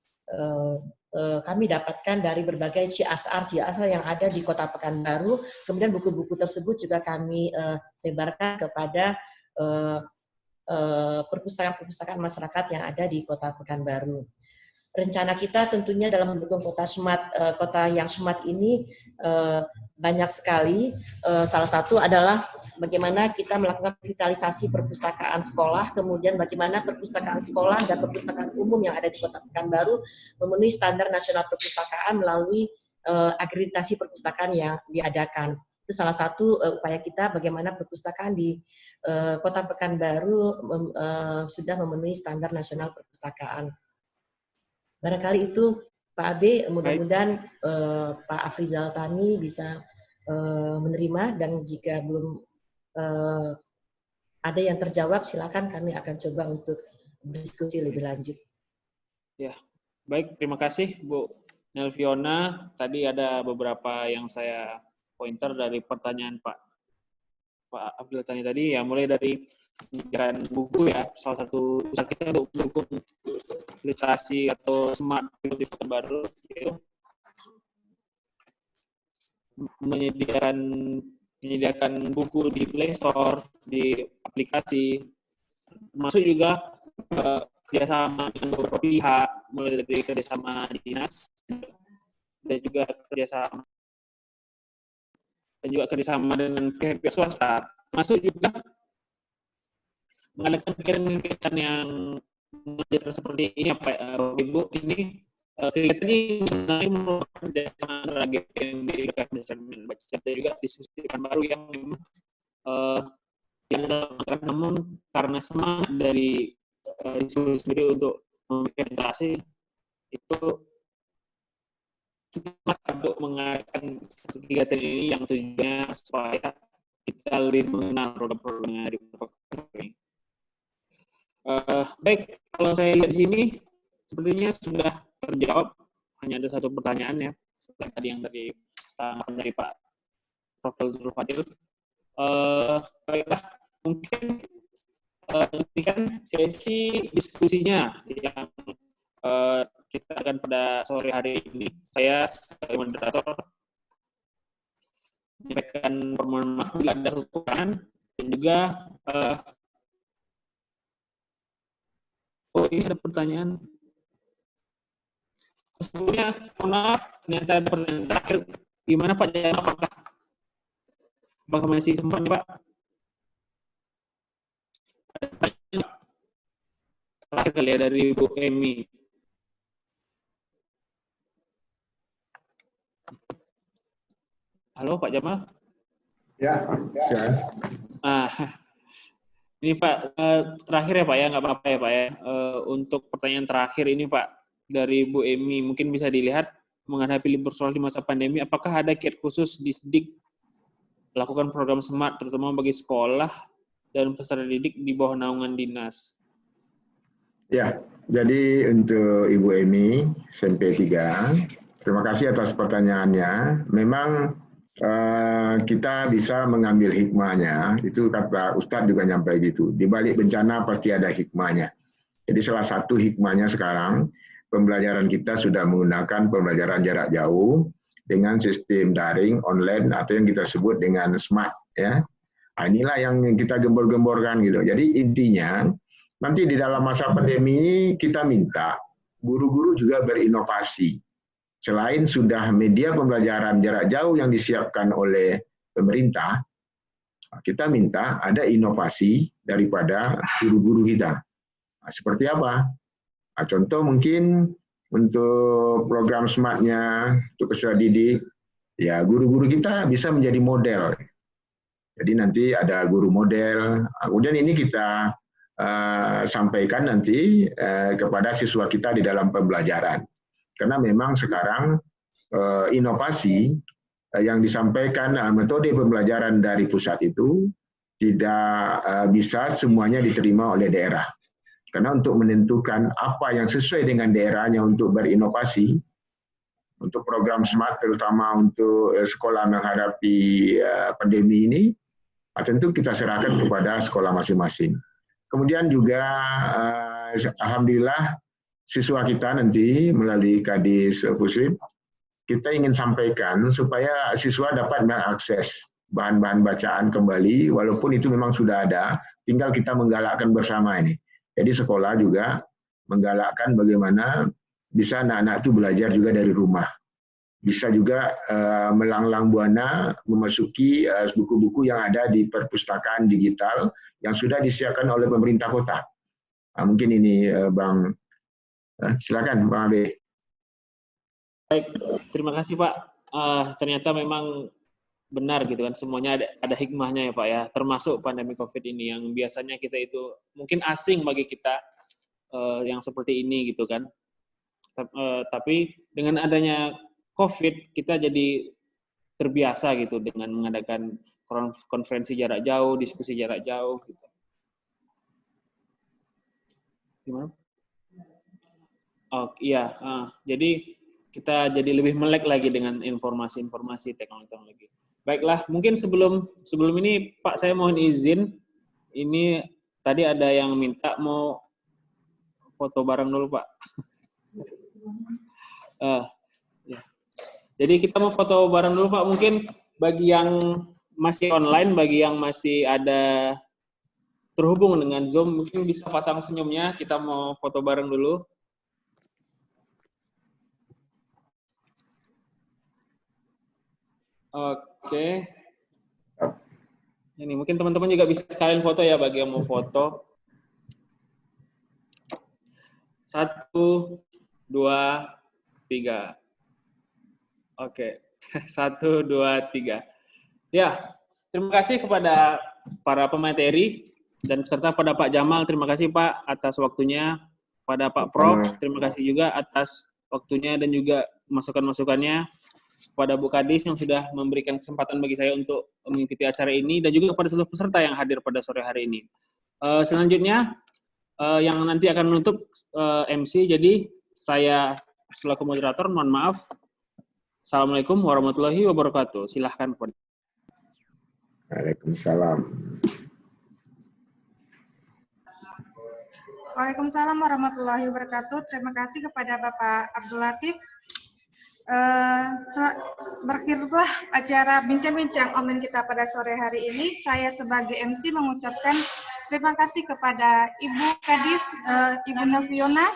Speaker 3: Kami dapatkan dari berbagai CSR yang ada di Kota Pekanbaru. Kemudian buku-buku tersebut juga kami sebarkan kepada perpustakaan-perpustakaan masyarakat yang ada di Kota Pekanbaru. Rencana kita tentunya dalam mendukung kota yang smart ini banyak sekali. Salah satu adalah bagaimana kita melakukan revitalisasi perpustakaan sekolah, kemudian bagaimana perpustakaan sekolah dan perpustakaan umum yang ada di Kota Pekanbaru memenuhi standar nasional perpustakaan melalui akreditasi perpustakaan yang diadakan. Itu salah satu upaya kita bagaimana perpustakaan di Kota Pekanbaru sudah memenuhi standar nasional perpustakaan. Barangkali itu Pak Abe, mudah-mudahan Pak Afrizal Tani bisa menerima, dan jika belum ada yang terjawab, silakan kami akan coba untuk berdiskusi lebih lanjut.
Speaker 2: Ya, baik, terima kasih Bu Nelviona. Tadi ada beberapa yang saya pointer dari pertanyaan Pak Abdul Tani tadi, ya mulai dari penyediaan buku ya, salah satu usaha kita untuk mendukung literasi atau smart di Pekanbaru itu menyediakan buku di Play Store, di aplikasi, masuk juga kerjasama dengan beberapa pihak, mulai dari kerjasama dinas dan juga kerjasama dengan pihak swasta, masuk juga mengadakan kegiatan yang seperti ini, Pak Ibu. Ini kegiatan ini merupakan kerjasama GPMB dan baca dan juga diskusi baru yang memang yang namun karena semangat dari diskusi sendiri untuk memberikan interaksi itu kita untuk mengadakan kegiatan ini yang tujuannya supaya kita lebih mengenal produk-produk yang ada di Pekanbaru ini. Baik, kalau saya lihat di sini sepertinya sudah terjawab. Hanya ada satu pertanyaan ya, seperti tadi yang dari Pak Profesor Fadil. Baiklah, mungkin ini kan sesi diskusinya yang kita akan pada sore hari ini. Saya sebagai moderator menyampaikan permohonan maaf bila ada kekurangan, dan juga ini ada pertanyaan. Sebelumnya, mohon maaf, ternyata ada pertanyaan terakhir. Gimana Pak? Apakah masih sempat Pak? Ada pertanyaan terakhir kali ya dari Bu Emi. Halo Pak Jamal?
Speaker 4: Ya.
Speaker 2: Ini Pak, terakhir ya Pak ya, nggak apa-apa ya Pak ya. Untuk pertanyaan terakhir ini Pak, dari Bu Emi, mungkin bisa dilihat menghadapi libur sekolah di masa pandemi, apakah ada kiat khusus di SDIK melakukan program smart, terutama bagi sekolah dan peserta didik di bawah naungan dinas?
Speaker 4: Ya, jadi untuk Ibu Emi, SMP 3, terima kasih atas pertanyaannya. Memang kita bisa mengambil hikmahnya, itu kata Ustadz juga nyampe gitu. Di balik bencana pasti ada hikmahnya. Jadi salah satu hikmahnya sekarang, pembelajaran kita sudah menggunakan pembelajaran jarak jauh dengan sistem daring, online, atau yang kita sebut dengan smart. Ya. Nah, inilah yang kita gembor-gemborkan gitu. Jadi intinya, nanti di dalam masa pandemi ini kita minta guru-guru juga berinovasi. selain sudah media pembelajaran jarak jauh yang disiapkan oleh pemerintah, kita minta ada inovasi daripada guru-guru kita. Seperti apa? Contoh mungkin untuk program SMART-nya, untuk peserta didik, ya guru-guru kita bisa menjadi model. Jadi nanti ada guru model, kemudian ini kita sampaikan nanti kepada siswa kita di dalam pembelajaran. Karena memang sekarang inovasi yang disampaikan metode pembelajaran dari pusat itu tidak bisa semuanya diterima oleh daerah. Karena untuk menentukan apa yang sesuai dengan daerahnya untuk berinovasi, untuk program SMART terutama untuk sekolah menghadapi pandemi ini, tentu kita serahkan kepada sekolah masing-masing. Kemudian juga alhamdulillah siswa kita nanti melalui Kadis Pusip, kita ingin sampaikan supaya siswa dapat mengakses bahan-bahan bacaan kembali, walaupun itu memang sudah ada, tinggal kita menggalakkan bersama ini. Jadi sekolah juga menggalakkan bagaimana bisa anak-anak itu belajar juga dari rumah. Bisa juga melanglang buana memasuki buku-buku yang ada di perpustakaan digital yang sudah disiapkan oleh pemerintah kota. Mungkin ini Bang, silakan Bang Abe.
Speaker 2: Baik, terima kasih Pak. Ternyata memang benar gitu kan, semuanya ada hikmahnya ya Pak ya, termasuk pandemi COVID ini yang biasanya kita itu mungkin asing bagi kita yang seperti ini gitu kan. Tapi dengan adanya COVID kita jadi terbiasa gitu dengan mengadakan konferensi jarak jauh, diskusi jarak jauh gitu. Gimana? Oh iya, jadi kita jadi lebih melek lagi dengan informasi-informasi teknologi. Baiklah, mungkin sebelum ini Pak saya mohon izin, ini tadi ada yang minta mau foto bareng dulu Pak. Ya. Jadi kita mau foto bareng dulu Pak, mungkin bagi yang masih online, bagi yang masih ada terhubung dengan Zoom, mungkin bisa pasang senyumnya, kita mau foto bareng dulu. Oke. Ini mungkin teman-teman juga bisa sekalian foto ya bagi yang mau foto. 1, 2, 3. Oke. 1, 2, 3. Ya, terima kasih kepada para pemateri dan serta pada Pak Jamal. Terima kasih Pak atas waktunya. Pada Pak Prof, terima kasih juga atas waktunya dan juga masukan-masukannya. Kepada Bu Kadis yang sudah memberikan kesempatan bagi saya untuk mengikuti acara ini dan juga kepada seluruh peserta yang hadir pada sore hari ini. Selanjutnya yang nanti akan menutup MC, jadi saya selaku moderator mohon maaf. Assalamualaikum warahmatullahi wabarakatuh. Silahkan.
Speaker 4: Waalaikumsalam.
Speaker 1: Waalaikumsalam warahmatullahi wabarakatuh. Terima kasih kepada Bapak Abdul Latif. Berakhirlah acara bincang-bincang online kita pada sore hari ini. Saya sebagai MC mengucapkan terima kasih kepada Ibu Kadis, Ibu Nafiona,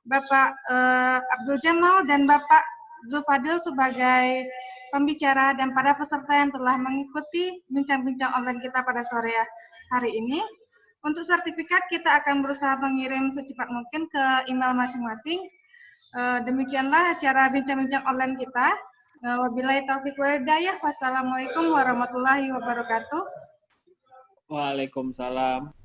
Speaker 1: Bapak Abdul Jamal, dan Bapak Zulfadil sebagai pembicara dan para peserta yang telah mengikuti bincang-bincang online kita pada sore hari ini. Untuk sertifikat kita akan berusaha mengirim secepat mungkin ke email masing-masing. Demikianlah acara bincang-bincang online kita. Wabillahi taufiq wal hidayah. Wassalamualaikum warahmatullahi wabarakatuh.
Speaker 2: Waalaikumsalam.